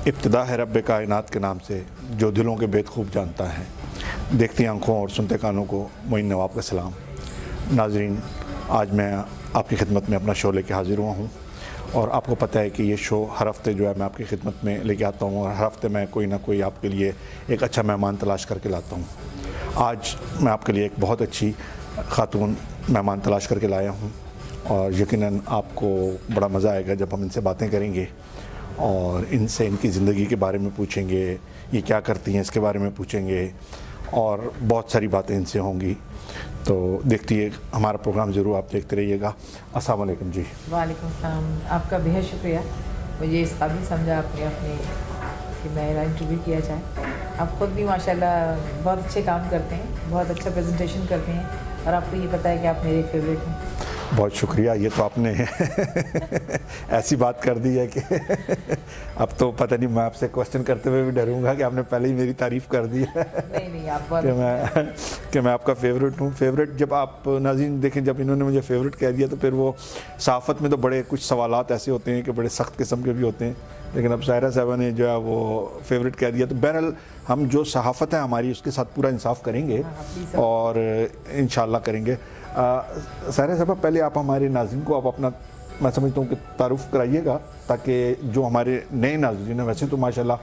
ابتدا ہے رب کائنات کے نام سے جو دلوں کے بیت خوب جانتا ہے. دیکھتی آنکھوں اور سنتے کانوں کو معین نواب کا سلام. ناظرین، آج میں آپ کی خدمت میں اپنا شو لے کے حاضر ہوا ہوں، اور آپ کو پتہ ہے کہ یہ شو ہر ہفتے جو ہے میں آپ کی خدمت میں لے کے آتا ہوں، اور ہر ہفتے میں کوئی نہ کوئی آپ کے لیے ایک اچھا مہمان تلاش کر کے لاتا ہوں. آج میں آپ کے لیے ایک بہت اچھی خاتون مہمان تلاش کر کے لایا ہوں، اور یقیناً آپ کو بڑا مزہ آئے گا جب ہم ان سے باتیں کریں گے اور ان سے ان کی زندگی کے بارے میں پوچھیں گے، یہ کیا کرتی ہیں اس کے بارے میں پوچھیں گے، اور بہت ساری باتیں ان سے ہوں گی. تو دیکھتی ہمارا پروگرام ضرور آپ دیکھتے رہیے گا. السلام علیکم. جی وعلیکم السلام. آپ کا بہت شکریہ. مجھے اس قابل سمجھا آپ نے اپنے کہ میرا انٹرویو کیا جائے. آپ خود بھی ماشاءاللہ بہت اچھے کام کرتے ہیں، بہت اچھا پریزنٹیشن کرتے ہیں، اور آپ کو یہ پتہ ہے کہ آپ میرے فیوریٹ ہیں. بہت شکریہ. یہ تو آپ نے ایسی بات کر دی ہے کہ اب تو پتہ نہیں، میں آپ سے کوسچن کرتے ہوئے بھی ڈروں گا کہ آپ نے پہلے ہی میری تعریف کر دی ہے نہیں آپ بہت کہ میں آپ کا فیوریٹ ہوں. فیوریٹ جب آپ ناظرین دیکھیں، جب انہوں نے مجھے فیوریٹ کہہ دیا تو پھر وہ صحافت میں تو بڑے کچھ سوالات ایسے ہوتے ہیں کہ بڑے سخت قسم کے بھی ہوتے ہیں، لیکن اب سائرہ صاحبہ نے جو ہے وہ فیوریٹ کہہ دیا. تو بہرحال ہم جو صحافت ہے ہماری اس کے ساتھ پورا انصاف کریں گے اور انشاءاللہ کریں گے. سائرہ صاحبہ، پہلے آپ ہمارے ناظرین کو آپ اپنا، میں سمجھتا ہوں کہ تعارف کرائیے گا، تاکہ جو ہمارے نئے ناظرین ہیں، ویسے تو ماشاءاللہ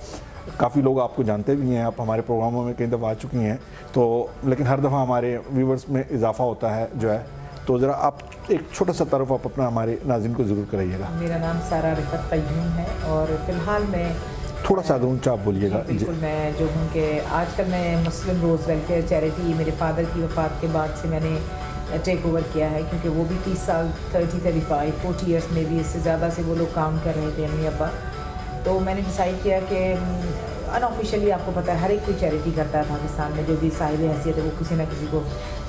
کافی لوگ آپ کو جانتے بھی ہیں، آپ ہمارے پروگراموں میں کئی دفعہ آ چکی ہیں، تو لیکن ہر دفعہ ہمارے ویورز میں اضافہ ہوتا ہے جو ہے، تو ذرا آپ ایک چھوٹا سا تعارف آپ اپنا ہمارے ناظرین کو ضرور کرائیے گا. میرا نام سارہ رفعت قیوم ہے، اور فی الحال میں تھوڑا سا اونچا آپ بولیے گا. بالکل. میں جو ہوں کہ آج کل میں مسلم روز ویلفیئر چیریٹی، میرے فادر کی وفات کے بعد سے میں نے ٹیک اوور کیا ہے، کیونکہ وہ بھی 30 سال 40 ایئرس میں بھی اس سے زیادہ سے وہ لوگ کام کر رہے تھے امی ابا. تو میں نے ڈیسائیڈ کیا کہ ان آفیشیلی، آپ کو پتہ ہے ہر ایک کوئی چیریٹی کرتا ہے پاکستان میں، جو بھی صاحب حیثیت ہے وہ کسی نہ کسی کو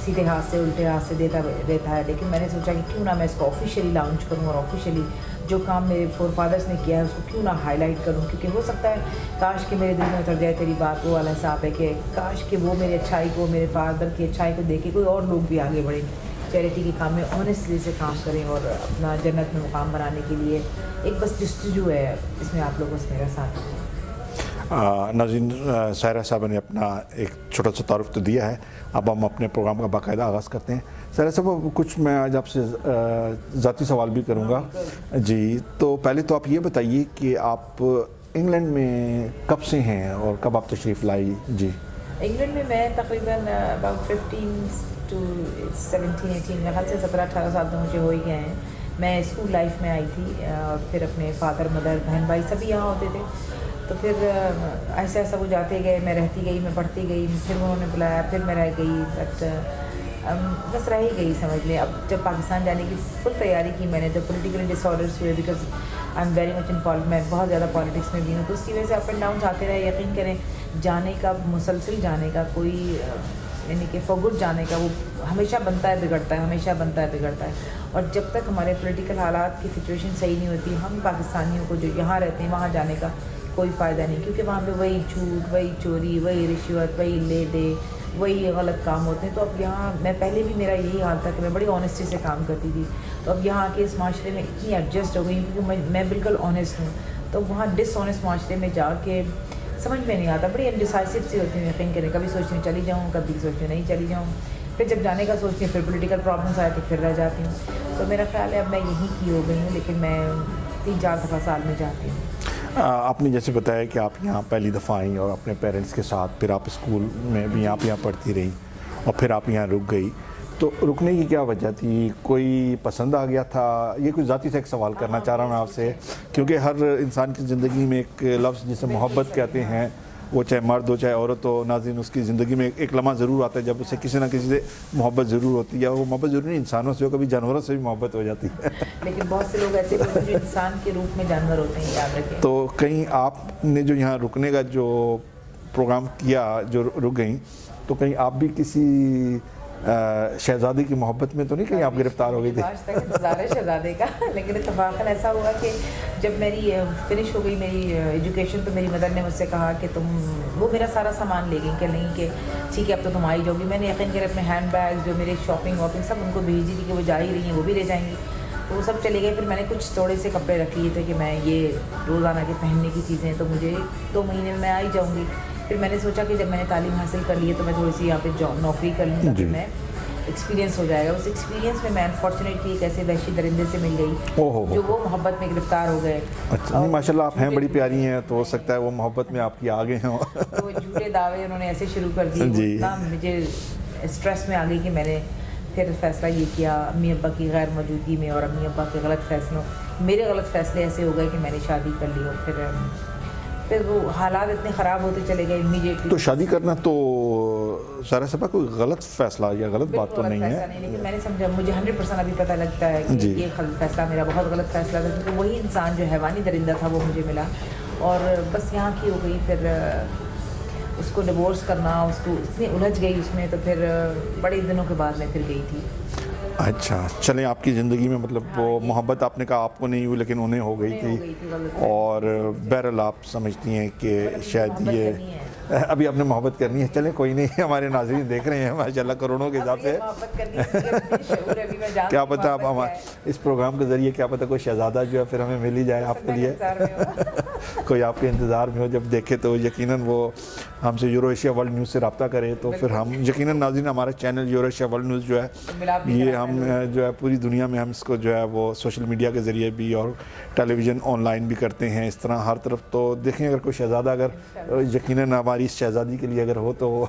سیدھے ہاتھ سے الٹے ہاتھ سے دیتا رہتا ہے. لیکن میں نے سوچا کہ کیوں نہ میں اس کو آفیشیلی لانچ کروں، اور آفیشیلی جو کام میرے فور فادرس نے کیا ہے اس کو کیوں نہ ہائی لائٹ کروں. کیونکہ ہو سکتا ہے کاش کہ میرے دل میں اتر جائے تیری بات وہ والا حساب ہے کہ کاش کہ وہ میری اچھائی کو، میرے فادر کی اچھائی کو دیکھ کے کوئی اور لوگ بھی آگے بڑھیں، چیریٹی کے کام میں آنیسٹلی سے کام کریں، اور اپنا جنت میں مقام بنانے کے لیے ایک بس جستجو ہے. اس میں آپ لوگوں سے میرا ساتھ دیں. ناظرین، سائرہ صاحبہ نے اپنا ایک چھوٹا سا تعارف تو دیا ہے. اب ہم اپنے پروگرام کا باقاعدہ آغاز کرتے ہیں. سائرہ صاحبہ، کچھ میں آج آپ سے ذاتی سوال بھی کروں گا. جی، تو پہلے تو آپ یہ بتائیے کہ آپ انگلینڈ میں کب سے ہیں اور کب آپ تشریف لائی؟ جی، انگلینڈ میں تقریباً اباؤٹ 15 to 17-18 میرے خیال سے 17-18 سال تو مجھے ہو ہی گئے ہیں. میں اسکول لائف میں آئی تھی، اور پھر اپنے فادر مدر بہن بھائی سبھی یہاں ہوتے تھے. تو پھر ایسا ایسا وہ جاتے گئے، میں رہتی گئی، میں پڑھتی گئی، پھر انہوں نے بلایا، پھر میں رہ گئی. بٹ بس رہ ہی گئی سمجھ لیں. اب جب پاکستان جانے کی فل تیاری کی میں نے، تو پولیٹیکل ڈس آرڈرس ہوئے، because I am very much ان میں بہت زیادہ پالیٹکس میں بھی ہوں، تو اس کی وجہ سے اپ اینڈ ڈاؤنس آتے رہے. یقین کریں، جانے کا مسلسل جانے کا کوئی یعنی کہ فور گڈ جانے کا وہ ہمیشہ بنتا ہے بگڑتا ہے، ہمیشہ بنتا ہے بگڑتا ہے. اور جب تک ہمارے پولیٹیکل حالات کی سچویشن صحیح نہیں ہوتی، ہم پاکستانیوں کو جو یہاں رہتے ہیں وہاں جانے کا کوئی فائدہ نہیں، کیونکہ وہاں پہ وہی جھوٹ، وہی چوری، وہی رشوت، وہی لے دے، وہی غلط کام ہوتے ہیں. تو اب یہاں میں پہلے بھی میرا یہی حال تھا کہ میں بڑی آنیسٹی سے کام کرتی تھی. تو اب یہاں کے اس معاشرے میں اتنی ایڈجسٹ ہو گئی کیونکہ میں بالکل آنیسٹ ہوں. تو وہاں ڈس آنیسٹ معاشرے میں جا کے سمجھ میں نہیں آتا، بڑی انڈیسائسو سی ہوتی ہوں. یقین کریں، کبھی سوچتی ہوں چلی جاؤں، کبھی سوچتی ہوں نہیں چلی جاؤں، پھر جب جانے کا سوچتی ہوں پھر پولیٹیکل پرابلمس آئے تو پھر رہ جاتی ہوں. تو میرا خیال ہے اب میں یہیں کی ہو گئی ہوں، لیکن میں 3-4 دفعہ سال میں جاتی ہوں. آپ نے جیسے بتایا کہ آپ یہاں پہلی دفعہ آئیں اور اپنے پیرنٹس کے ساتھ، پھر آپ اسکول میں بھی آپ یہاں پڑھتی رہیں اور پھر آپ یہاں رک گئی. تو رکنے کی کیا وجہ تھی؟ کوئی پسند آ گیا تھا؟ یہ کوئی ذاتی سے ایک سوال کرنا چاہ رہا ہوں آپ سے، کیونکہ ہر انسان کی زندگی میں ایک لفظ جسے محبت کہتے ہیں، وہ چاہے مرد ہو چاہے عورت ہو، ناظرین اس کی زندگی میں ایک لمحہ ضرور آتا ہے جب اسے کسی نہ کسی سے محبت ضرور ہوتی ہے. وہ محبت ضرور نہیں انسانوں سے ہو، کبھی جانوروں سے بھی محبت ہو جاتی ہے. لیکن بہت سے لوگ ایسے ہوتے ہیں جو انسان کے روپ میں جانور ہوتے ہیں، یاد رکھیں. تو کہیں آپ نے جو یہاں رکنے کا جو پروگرام کیا، جو رک گئیں، تو کہیں آپ بھی کسی شہزادی کی محبت میں تو نہیں کہیں آپ گرفتار ہو گئی تھی؟ آج تک انتظار ہے شہزادے کا، لیکن اتفاقاً ایسا ہوا کہ جب میری فنش ہو گئی میری ایجوکیشن، تو میری مدر نے مجھ سے کہا کہ تم، وہ میرا سارا سامان لے گئی کہ نہیں کہ ٹھیک ہے اب تو تم آئی جاؤ گی. میں نے یقین کر اپنے ہینڈ بیگ جو میرے شاپنگ واپنگ سب ان کو بھیج دی تھی کہ وہ جا ہی رہی ہیں، وہ بھی لے جائیں گی. तो वो सब चले गए। फिर मैंने कुछ थोड़े से कपड़े रख लिए थे कि मैं ये रोज़ाना के पहनने की चीज़ें हैं, तो मुझे 2 महीने में मैं आ ही जाऊँगी। फिर मैंने सोचा कि जब मैंने तालीम हासिल कर ली है तो मैं थोड़ी सी यहाँ पे जॉब नौकरी कर लूँ, ताकि मैं एक्सपीरियंस हो जाएगा। उस एक्सपीरियंस में मैं अनफॉर्चुनेटली एक ऐसे वहशी दरिंदे से मिल गई ओहो जो वो मोहब्बत में गिरफ्तार हो गए। अच्छा, नहीं माशाल्लाह आप हैं बड़ी प्यारी हैं, तो हो सकता है वो मोहब्बत में आपकी आ गए हों। तो वो झूठे दावे उन्होंने ऐसे शुरू कर दिए, वो जी। इतना मुझे स्ट्रेस में आ गई कि मैंने फिर फैसला ये किया अम्मी अब्बा की गैर मौजूदगी में और अम्मी अब्बा के गलत फैसलों, मेरे गलत फैसले ऐसे हो गए कि मैंने शादी कर ली। और फिर वो हालात इतने ख़राब होते चले गए इमीडिएटली। तो शादी करना तो सारा सपा कोई गलत फैसला या गलत बात तो नहीं है, लेकिन मैंने समझा, मुझे 100% अभी पता लगता है कि ये गलत फैसला मेरा बहुत गलत फैसला था, क्योंकि वही इंसान जो हैवानी दरिंदा था वो मुझे मिला और बस यहाँ की हो गई। फिर उसको डिवोर्स करना, उसको इतनी उलझ गई उसमें, तो फिर बड़े दिनों के बाद मैं फिर गई थी। अच्छा चलें, आपकी ज़िंदगी में मतलब वो मोहब्बत आपने कहा आपको नहीं हुई लेकिन उन्हें हो गई थी, और बहरहाल आप समझती हैं कि शायद ये अभी आपने मोहब्बत करनी है। चलें कोई नहीं, हमारे नाज़रीन देख रहे हैं माशाल्लाह करोड़ों के हिसाब से। क्या पता आप हमारे इस प्रोग्राम के ज़रिए क्या पता कोई शहज़ादा जो है फिर हमें मिल ही जाए आपके लिए। कोई आपके इंतज़ार में हो, जब देखे तो यकीनन वो हमसे यूरो एशिया वर्ल्ड न्यूज़ से रब्ता करे, तो फिर हम यकीनन नाज़रीन हमारा channel euro Asia world news जो है ये हम जो है पूरी दुनिया में हम इसको जो है वो सोशल मीडिया के ज़रिए भी और टेलीविज़न ऑनलाइन भी करते हैं, इस तरह हर तरफ। तो देखें अगर कोई शहज़ादा अगर यकीनन हमारी इस शहज़ादी के लिए अगर हो तो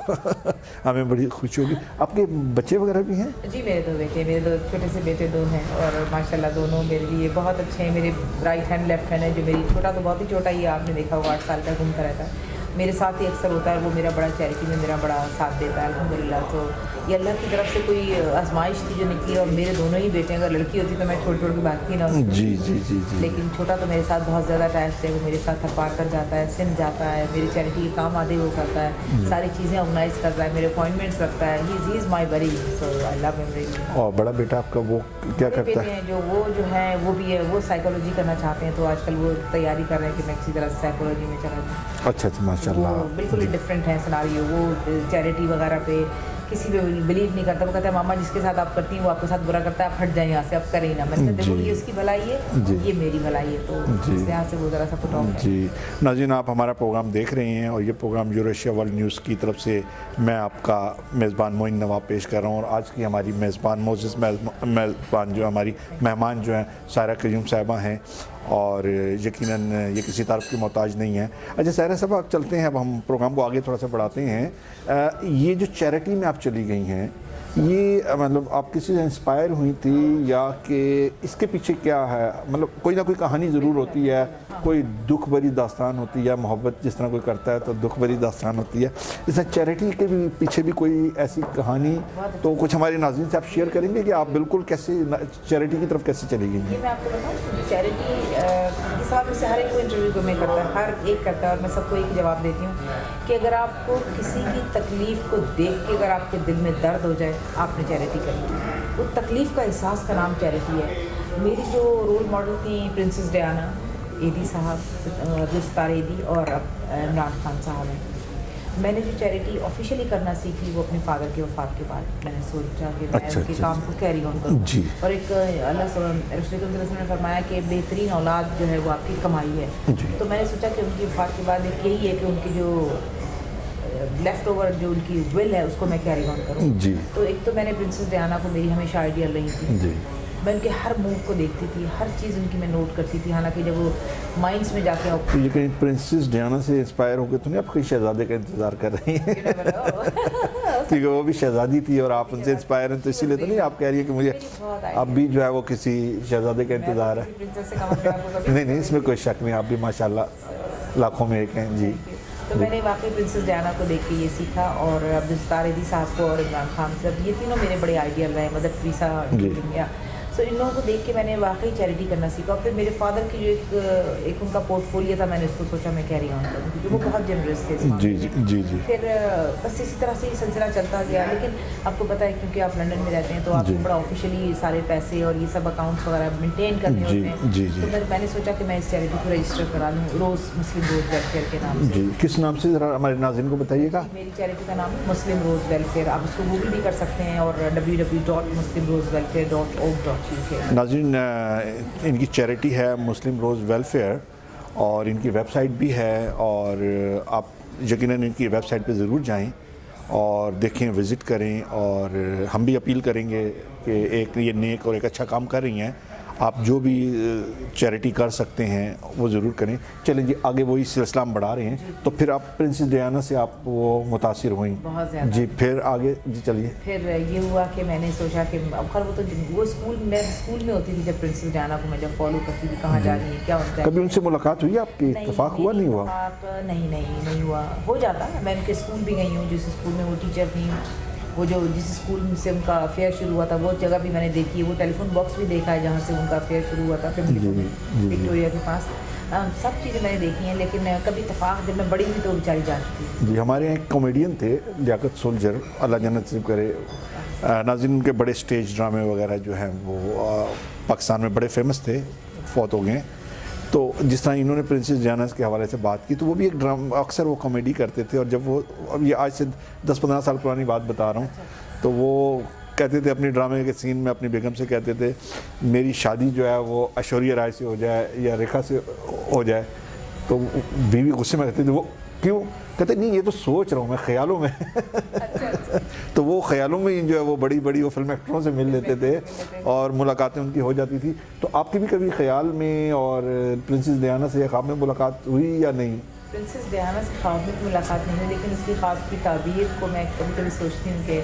हमें बड़ी खुशी होगी। आपके बच्चे वगैरह भी हैं? जी मेरे 2 बेटे, मेरे 2 छोटे से बेटे 2 हैं और माशाल्लाह दोनों मेरे लिए बहुत अच्छे हैं। मेरे राइट हैंड लेफ्ट हैंड है, जो मेरी छोटा तो बहुत ही छोटा ही है, आपने देखा होगा 8 साल का घूमता रहता है, मेरे साथ ही अक्सर होता है। वो मेरा बड़ा चैरिटी में मेरा बड़ा साथ देता है अल्हम्दुलिल्लाह। तो ये अल्लाह की तरफ से कोई आजमाइश थी जो निकली, और मेरे दोनों ही बेटे, अगर लड़की होती तो मैं छोड़ छोड़ के भागती ना उसको। जी जी जी जी। लेकिन छोटा तो मेरे साथ बहुत ज़्यादा अटैच है, वो मेरे साथ हर पार कर जाता है, सिंध जाता है, मेरी चैरिटी के काम आधे वो करता है, सारी चीज़ें ऑर्गेनाइज करता है, मेरे अपॉइंटमेंट्स रखता है। ही इज़ माई बड़ी, सो आई लव हिम रियली। और बड़ा बेटा आपका वो क्या करता है? जो है वो भी है, वो साइकोलॉजी करना चाहते हैं, तो आजकल वो तैयारी कर रहे हैं कि मैं किसी तरह साइकोलॉजी में चला जाऊँ। अच्छा अच्छा माशाल्लाह, बिल्कुल ही डिफरेंट है सिनारियो। वो चैरिटी वगैरह पे किसी पे बिलीव नहीं करता, वो कहता है मामा जिसके साथ आप करती हैं वो आपके साथ बुरा करता है, आप हट जाए यहाँ से, आप करें ही ना। मैंने कहा देखो ये उसकी भलाई है, ये मेरी भलाई है, तो इस यहाँ से वो ज़रा सा पुट ऑफ है। जी नाज़रीन, आप हमारा प्रोग्राम देख रहे हैं और ये programme Euro Asia world news की तरफ से मैं आपका मेज़बान मोइन नवाब पेश कर रहा हूँ। और आज की हमारी मेज़बान मोजिज़ मेज़बान जो हमारी मेहमान जो हैं सायरा करीम साहिबा हैं, और यकीनन ये किसी तारीफ की मोहताज नहीं है। अच्छा सायरा साहब आप चलते हैं, अब हम प्रोग्राम को आगे थोड़ा सा बढ़ाते हैं। ये जो चैरिटी में आप चली गई हैं, ये मतलब आप किसी से इंस्पायर हुई थी या कि इसके पीछे क्या है? मतलब कोई ना कोई कहानी ज़रूर होती है, कोई दुख भरी दास्तान होती है, मोहब्बत जिस तरह कोई करता है तो दुख भरी दास्तान होती है, इस चैरिटी के भी पीछे भी कोई ऐसी कहानी तो कुछ हमारे नाज़रीन से आप शेयर करेंगे कि आप बिल्कुल कैसे चैरिटी की तरफ कैसे चली गई? ये मैं आपको बताऊँ, चैरिटी इस बात में से हर एक को इंटरव्यू को मैं करता है, हर एक करता है, और मैं सबको एक ही जवाब देती हूँ कि अगर आपको किसी की तकलीफ़ को देख के अगर आपके दिल में दर्द हो जाए, आपने चैरिटी करी। वो तकलीफ़ का एहसास का नाम चैरिटी है। मेरी जो रोल मॉडल थी प्रिंसेस डायना, एदी साहब, गुलस्तार एदी और इमरान खान साहब हैं। मैंने जो चैरिटी ऑफिशियली करना सीखी वो अपने फादर की वफ़ात के बाद मैंने सोचा कि मैं उनके काम को कैरी ऑन करूँ। और एक अल्लाह रसूल ने फरमाया कि बेहतरीन औलाद जो है वो आपकी कमाई है। तो मैंने सोचा कि उनकी वफ़ात के बाद एक यही है कि उनकी जो लेफ़्ट ओवर जो उनकी विल है उसको मैं कैरी ऑन करूँ। तो एक तो मैंने प्रिंसेस डायना को मेरी हमेशा आइडियल रही थी, मैं उनके हर मूव को देखती थी, हर चीज़ उनकी मैं नोट करती थी। हालांकि जब वो माइंड्स में जाके तो ये कहीं प्रिंसेस डायना से इंस्पायर होकर तो नहीं आप कहीं शहजादे का इंतज़ार कर रही हैं? क्योंकि वो भी शहजादी थी और आप उनसे इंस्पायर हैं, तो इसीलिए तो नहीं आप कह रही है कि मुझे अब भी जो है वो किसी शहजादे का इंतज़ार है? नहीं नहीं, इसमें कोई शक नहीं, आप भी माशाल्लाह लाखों में एक हैं। जी तो मैंने वाकई प्रिंसेस डायना को देख के ये सीखा, और गुलस्तार एदी साहब को और इमरान खान साहब, ये तीनों मेरे बड़े आइडियल रहे, मदर टेरेसा इंडिया। सो इन लोगों को देख के मैंने वाकई चैरिटी करना सीखा। और फिर मेरे फादर की जो एक उनका पोर्टफोलियो था, मैंने उसको सोचा मैं कैरी ऑन करूँ, क्योंकि वो बहुत जनरस थे। जी जी जी जी। फिर बस इसी तरह से ये सिलसिला चलता गया। लेकिन आपको पता है क्योंकि आप लंदन में रहते हैं तो आपको बड़ा ऑफिशियली सारे पैसे और ये सब अकाउंट्स वगैरह मेंटेन करने होते हैं। तो मैंने सोचा कि मैं इस चैरिटी को रजिस्टर करा लूँ, रोज़ मुस्लिम रोज़ वेलफेयर के नाम से। किस नाम से ज़रा हमारे नाज़रीन को बताइएगा? मेरी चैरिटी का नाम है मुस्लिम रोज़ वेलफेयर। आप उसको गूगल भी कर सकते हैं और www.muslimrosewelfare.org.uk नाज़रीन इनकी चैरिटी है मुस्लिम रोज़ वेलफेयर और इनकी वेबसाइट भी है और आप यकीनन इनकी वेबसाइट पे ज़रूर जाएं और देखें, विज़िट करें। और हम भी अपील करेंगे कि एक ये नेक और एक अच्छा काम कर रही हैं, आप जो भी चैरिटी कर सकते हैं वो ज़रूर करें। चलें जी, आगे वही सिलसिला हम बढ़ा रहे हैं। तो फिर आप प्रिंसेस डायना से आप वो मुतासिर हुई बहुत ज़्यादा जी, फिर आगे जी चलिए। फिर ये हुआ कि मैंने सोचा कि अब खैर वो स्कूल में होती थी जब प्रिंसेस डायना को मैं जब फॉलो करती थी, कहाँ जा रही है, क्या होता है। कभी उनसे मुलाकात हुई आपकी? इत्तेफाक हुआ? नहीं हुआ? नहीं हुआ। हो जाता, मैं उनके स्कूल भी गई हूँ, जिस स्कूल में वो टीचर थी, वो जो जिस स्कूल से उनका अफेयर शुरू हुआ था वो जगह भी मैंने देखी है, वो टेलीफोन बॉक्स भी देखा है जहाँ से उनका अफेयर शुरू हुआ था विक्टोरिया के पास। सब चीज़ें मैंने देखी हैं, लेकिन कभी इत्तेफाक जब मैं बड़ी हुई तो बेचारी जा चुकी थी। जी, हमारे यहाँ एक कॉमेडियन थे लियाकत सोल्जर, अल्लाह जन्नत नसीब करे। नाज़रीन उनके बड़े स्टेज ड्रामे वगैरह जो हैं वो पाकिस्तान में बड़े फेमस थे, फौत हो गए। तो जिस तरह इन्होंने प्रिंसेस डायना के हवाले से बात की, तो वो भी एक ड्रामा, अक्सर वो कॉमेडी करते थे। और जब वो, अब ये आज से 10-15 साल पुरानी बात बता रहा हूँ, तो वो कहते थे अपनी ड्रामे के सीन में अपनी बेगम से कहते थे मेरी शादी जो है वो ऐश्वर्या राय से हो जाए या रेखा से हो जाए। तो बीवी गुस्से में कहती थी, वो क्यों? कहते नहीं, ये तो सोच रहा हूँ मैं, ख्यालों में। तो वो ख्यालों में ही जो है वो बड़ी बड़ी वो फिल्म एक्टरों से मिल लेते थे और मुलाकातें उनकी हो जाती थी। तो आपकी भी कभी ख्याल में और प्रिंसेस डायना से ख्वाब में मुलाकात हुई या नहीं? प्रिंसेस डायना से ख्वाब में तो मुलाकात नहीं हुई, लेकिन उसकी ख्वाब की ताबीर को मैं कभी कभी सोचती हूँ कि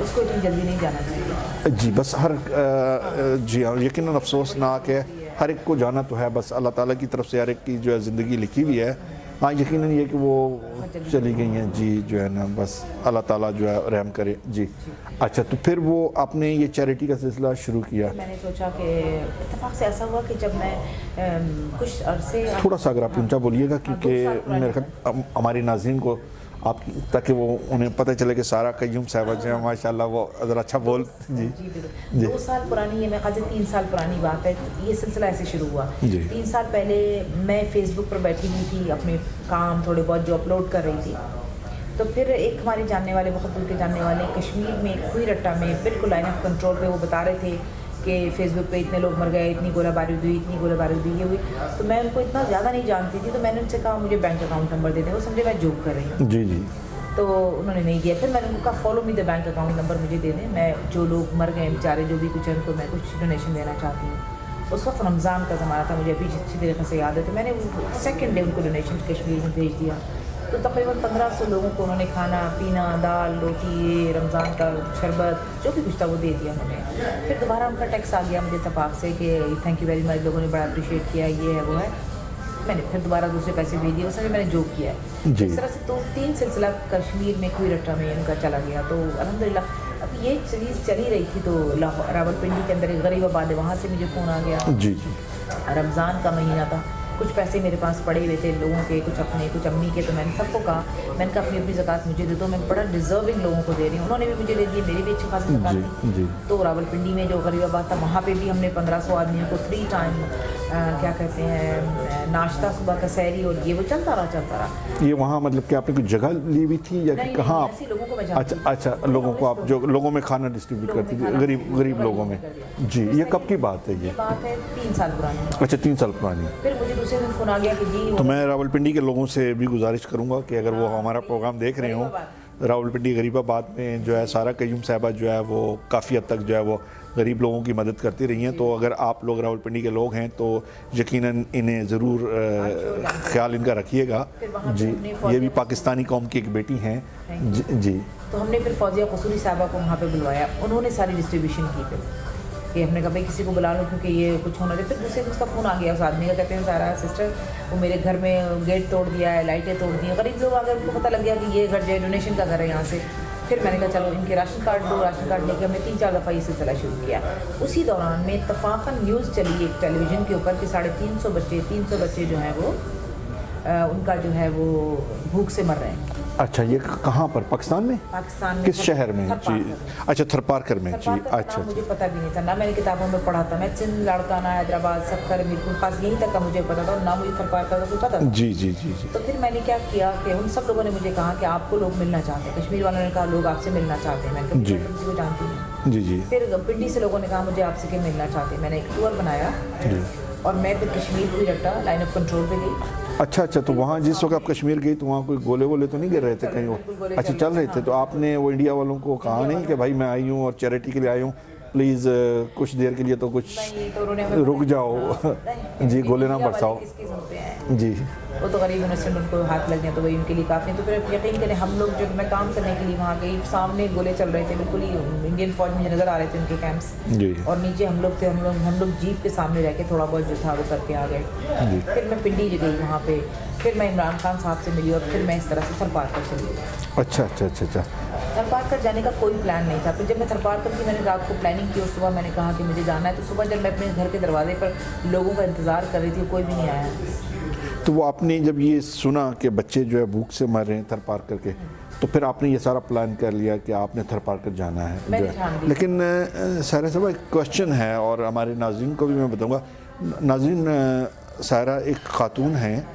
उसको इतनी जल्दी नहीं जाना चाहिए। जी, बस हर जी हाँ, यकीनन अफसोसनाक है, हर एक को जाना तो है, बस अल्लाह ताला की तरफ से हर एक की जो है ज़िंदगी लिखी हुई है। हाँ, यकीनन ये कि वो चली गई हैं जी, जो है ना, बस अल्लाह ताला जो है रहम करे जी। अच्छा, तो फिर वो आपने ये चैरिटी का सिलसिला शुरू किया? मैंने सोचा कि इत्तेफाक से ऐसा हुआ कि जब मैं कुछ अरसे, थोड़ा सा अगर आप ऊंचा बोलिएगा क्योंकि मेरे ख्याल हमारी नाज़रीन को आप, ताकि वो उन्हें पता चले कि सारा कय्यूम साहबा जो है माशाल्लाह वो ज़रा अच्छा बोल। जी 2 साल पुरानी है, मैं ख्याल से 3 साल पुरानी बात है। ये सिलसिला ऐसे शुरू हुआ। 3 साल पहले मैं फेसबुक पर बैठी हुई थी, अपने काम थोड़े बहुत जो अपलोड कर रही थी। तो फिर एक हमारे जानने वाले, बहुत दूर के जानने वाले, कश्मीर में कोई रट्टा में बिल्कुल लाइन ऑफ कंट्रोल पे वो बता रहे थे कि फेसबुक पे इतने लोग मर गए, इतनी गोलाबारी हुई, इतनी गोलाबारी हुई, ये हुई। तो मैं उनको इतना ज़्यादा नहीं जानती थी, तो मैंने उनसे कहा मुझे बैंक अकाउंट नंबर दे दें। वो समझे मैं जॉब कर रही हूँ। जी जी। तो उन्होंने नहीं दिया। फिर मैंने उनको कहा follow me the bank account number मुझे दे दें, मैं जो लोग मर गए बेचारे जो भी कुछ है उनको मैं कुछ डोनेशन देना चाहती हूँ। उस वक्त रमज़ान का ज़माना था, मुझे अभी अच्छी तरीके से याद है। तो मैंने सेकेंड डे उनको डोनेशन कश्मीर में भेज दिया। तो तकरीबन 1500 लोगों को उन्होंने खाना पीना, दाल रोटी, रमज़ान का शरबत, जो भी कुछ था वो दे दिया उन्होंने। फिर दोबारा उनका टैक्स आ गया मुझे इत्तेफाक से कि थैंक यू वेरी मच, लोगों ने बड़ा अप्रिशिएट किया, ये है वो है। मैंने फिर दोबारा दूसरे पैसे भेज दिए, उसमें मैंने जॉब किया है। इस तरह से 2-3 सिलसिला कश्मीर में कोई रट्टा में उनका चला गया। तो अल्हम्दुलिल्लाह अब ये चीज़ चली रही थी। तो रावलपिंडी के अंदर एक गरीबाबाद है, वहाँ से मुझे फ़ोन आ गया। जी जी। रमज़ान का महीना था, कुछ पैसे मेरे पास पड़े हुए थे लोगों के, कुछ अपने कुछ अम्मी के। तो मैंने सबको कहा, मैंने कहा अपनी ज़कात मुझे दे दो, मैं बड़ा डिज़र्विंग लोगों को दे रही हूँ। उन्होंने भी मुझे दे दिए, मेरी भी अच्छी खासी ज़कात थी। तो रावलपिंडी में जो गरीबाबाद था वहाँ पे भी हमने 1500 आदमियों को 3 टाइम क्या कहते हैं नाश्ता, सुबह का सहरी और ये वो चलता रहा। ये वहाँ मतलब कि आपने कोई जगह ली हुई थी या कहाँ आप? लोगों को अच्छा, लोगों को आप जो लोगों में खाना डिस्ट्रीब्यूट करती थी, गरीब लोगों में। जी, ये कब की बात है? ये बात है 3 साल पुरानी। अच्छा, 3 साल पुरानी। फिर मुझे दूसरे दिन फ़ोन आ गया कि जी, तो मैं रावलपिंडी के लोगों से भी गुजारिश करूँगा कि अगर वो हमारा प्रोग्राम देख रहे हों, रावलपिंडी गरीबाबाद में जो है सारा कय्यूम साहबा जो है वो काफ़ी हद तक जो है वो गरीब लोगों की मदद करती रही हैं। तो अगर आप लोग रावलपिंडी के लोग हैं तो यकीनन इन्हें ज़रूर ख्याल इनका रखिएगा जी। ये भी पाकिस्तानी कौम की एक बेटी हैं जी। तो हमने फिर फौजिया कसूरी साहबा को वहाँ पे बुलवाया, उन्होंने सारी डिस्ट्रीब्यूशन की। फिर कि हमने कहा भाई किसी को बुला लो क्योंकि ये कुछ होना चाहिए। फिर दूसरे दिन उसका फ़ोन आ गया उस आदमी का, कहते हैं सारा सिस्टर वो मेरे घर में गेट तोड़ दिया है, लाइटें तोड़ दी हैं। गरीब लोग आ गए, उनको पता लग गया कि ये घर जो है डोनेशन का घर है यहाँ से। फिर मैंने कहा चलो इनके राशन कार्ड दो, राशन कार्ड लेके हमने 3-4 दफ़ा ये सिलसिला शुरू किया। उसी दौरान में इत्तफाकन न्यूज़ चली एक टेलीविज़न के ऊपर कि 350 बच्चे जो हैं वो उनका जो है वो भूख से मर रहे हैं अच्छा, ये कहाँ पर, पाकिस्तान में? पाकिस्तान में किस शहर में? जी, थरपारकर। अच्छा, थरपारकर में। जी, थरपारकर अच्छा नाम मुझे पता भी नहीं था, ना मैंने किताबों में पढ़ा था। मैं सिंध, लाड़काना, हैदराबाद, सक्कर, मीरपुर, खास यहीं तक का मुझे पता था और ना मुझे थरपारकर का कोई पता था। जी जी जी जी। तो फिर मैंने क्या किया कि उन सब लोगों ने मुझे कहा कि आपको लोग मिलना चाहते हैं, कश्मीर वालों ने कहा लोग आपसे मिलना चाहते हैं। मैंने जी। कहा किसी को जानती नहीं। जी जी फिर पिंडी से लोगों ने कहा मुझे आपसे के मिलना चाहते हैं। मैंने एक टूर बनाया जी। और मैं फिर कश्मीर हुई रट्टा लाइन ऑफ कंट्रोल पे गई। अच्छा अच्छा, तो वहाँ जिस वक्त आप कश्मीर गई तो वहाँ कोई गोले वोले तो नहीं गिर रहे थे कहीं? बिल्कुल गोले अच्छा, चल रहे थे। तो आपने वो इंडिया वालों को कहा नहीं कि भाई मैं आई हूँ और चैरिटी के लिए आई हूँ, प्लीज़ कुछ देर के लिए तो कुछ नहीं, तो उन्होंने हमें रुक जाओ, नहीं, जी, गोले ना इंडिया वाले बरसाओ। किसकी सुनते हैं? जी वो तो गरीब इनोसेंट, उनको हाथ लग जाए तो वही उनके लिए काफ़ी है। तो फिर यकीन करें, हम लोग जो मैं काम करने के लिए वहाँ गई, सामने गोले चल रहे थे, बिल्कुल ही इंडियन फौज मुझे नज़र आ रहे थे उनके कैंप्स, जी और नीचे हम लोग थे। हम लोग जीप के सामने रह के थोड़ा बहुत जो था वो करके आ गए। जी। फिर मैं पिंडी गई वहाँ पे, फिर मैं इमरान खान साहब से मिली और फिर मैं इस तरह से थरपारकर चली गई। अच्छा अच्छा अच्छा अच्छा। थरपारकर जाने का कोई प्लान नहीं था। फिर जब मैं थरपारकर की, मैंने रात को प्लानिंग की और सुबह मैंने कहा कि मुझे जाना है, तो सुबह जब मैं अपने घर के दरवाजे पर लोगों का इंतज़ार कर रही थी, कोई भी नहीं आया। तो वो आपने जब ये सुना कि बच्चे जो है भूख से मर रहे हैं थरपारकर के, तो फिर आपने ये सारा प्लान कर लिया कि आपने थरपारकर जाना है मैंने जो है। ठान लिया। लेकिन सायरा साहब, एक क्वेश्चन है और हमारे नाज़रीन को भी मैं बताऊंगा। नाज़रीन, सायरा एक खातून हैं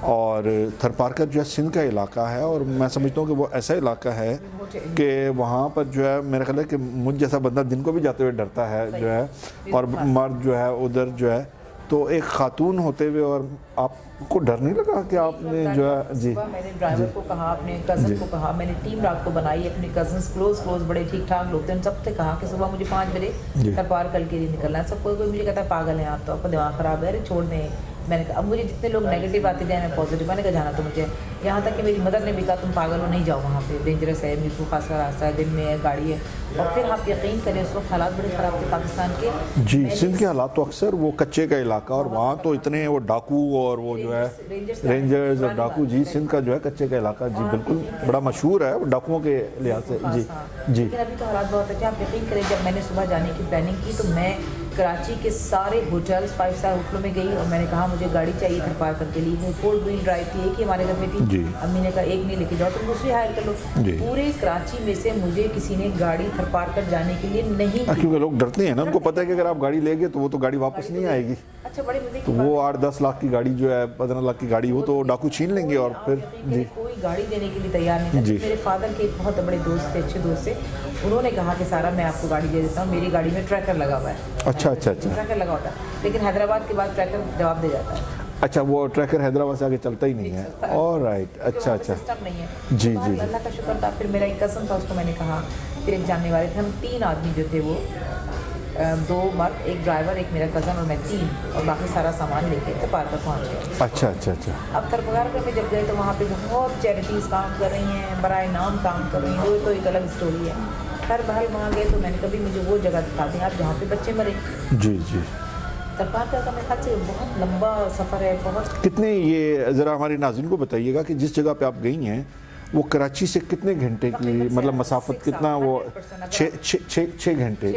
और थरपारकर जो है सिंध का इलाका है, और मैं समझता हूँ कि वो ऐसा इलाका है कि वहाँ पर जो है मेरा ख्याल है कि मुझ जैसा बंदा दिन को भी जाते हुए डरता है जो है, और मर्द जो है उधर जो है, तो एक खातून होते हुए और आपको डर नहीं लगा कि आपने जो है? जी, सुबह मैंने ड्राइवर को कहा, अपने कज़न को कहा, मैंने टीम रात को बनाई, अपने कज़न्स क्लोज बड़े ठीक ठाक लोग थे, उन सबसे कहा कि सुबह मुझे 5 बजे थरपारकर के लिए निकलना है। सब कोई मुझे कहता है पागल हैं आप, तो आपका दिमाग ख़राब है, अरे छोड़ दें। मैंने कहा, अब मुझे जितने लोग नेगेटिव आते गए, मैं पॉजिटिव, मैंने कहा जाना तो मुझे, यहाँ तक कि मेरी मदर ने भी कहा तुम पागल हो, नहीं जाओ वहाँ पे, डेंजरस है, मीरपुर खास का रास्ता है, दिन में है, गाड़ी है। और फिर आप यकीन करें, उस वक्त हालात बड़े ख़राब थे पाकिस्तान के। जी, सिंध के हालात तो अक्सर वो कच्चे का इलाका, और वहाँ तो इतने वो डाकू और वो जो है रेंजर्स और डाकू। जी, सिंध का जो है कच्चे का इलाका, जी बिल्कुल बड़ा मशहूर है डाकुओं के लिहाज से। जी जी। लेकिन अभी तो हालात बहुत अच्छे। आप यकीन करें, जब मैंने सुबह जाने की प्लानिंग की तो मैं कराची के सारे होटल्स 5 स्टार होटलों में गई और मैंने कहा मुझे गाड़ी चाहिए थरपारकर के लिए। वो 4 व्हील ड्राइव थी, एक ही हमारे घर में थी। अम्मी ने कहा एक नहीं लेके जाओ, तुम दूसरी हायर कर लो। पूरे कराची में से मुझे किसी ने गाड़ी थरपारकर जाने के लिए नहीं दी। क्योंकि लोग डरते हैं ना, उनको पता है कि अगर आप गाड़ी ले गए तो वो तो गाड़ी वापस नहीं आएगी। अच्छा, बड़े मजे तो वो 8-10 लाख की गाड़ी जो है, 15 लाख की गाड़ी, वो तो डाकू छीन लेंगे। और फिर जी, कोई गाड़ी देने के लिए तैयार नहीं था। मेरे फादर के एक बहुत बड़े दोस्त थे, अच्छे दोस्त थे, उन्होंने कहा कि सारा मैं आपको गाड़ी दे देता हूँ, मेरी गाड़ी में ट्रैकर लगा हुआ है। अच्छा अच्छा अच्छा। ट्रैकर लगा होता है, लेकिन हैदराबाद के बाद ट्रैकर जवाब दे जाता है। अच्छा, वो ट्रैकर हैदराबाद से आगे चलता ही नहीं है। ऑलराइट, अच्छा अच्छा। सिस्टम नहीं है। जी तो जी। अल्लाह का शुक्र था। फिर मेरा एक कज़न था, उसको मैंने कहा, फिर एक जानने वाले थे, हम 3 आदमी जो थे वो 2 मर्द, एक ड्राइवर, एक मेरा कज़न और मैं, 3, और बाकी सारा सामान लेके थरपारकर पहुँच गए। अच्छा अच्छा अच्छा। अब थरपारकर में जब गए तो वहाँ पे बहुत चैरिटीज़ काम कर रही हैं, बराए नाम काम कर रही हैं, वो तो एक अलग स्टोरी है। हर बहल वहाँ गए तो मैंने कभी मुझे वो जगह दिखा दी आप जहाँ पे बच्चे मरे। जी जी। थरपारकर का मेरे ख्याल से बहुत लंबा सफ़र है। बहुत कितने, ये ज़रा हमारे नाज़रीन को बताइएगा कि जिस जगह पे आप गई हैं वो कराची से कितने घंटे की, मतलब मसाफत कितना, वो 6 घंटे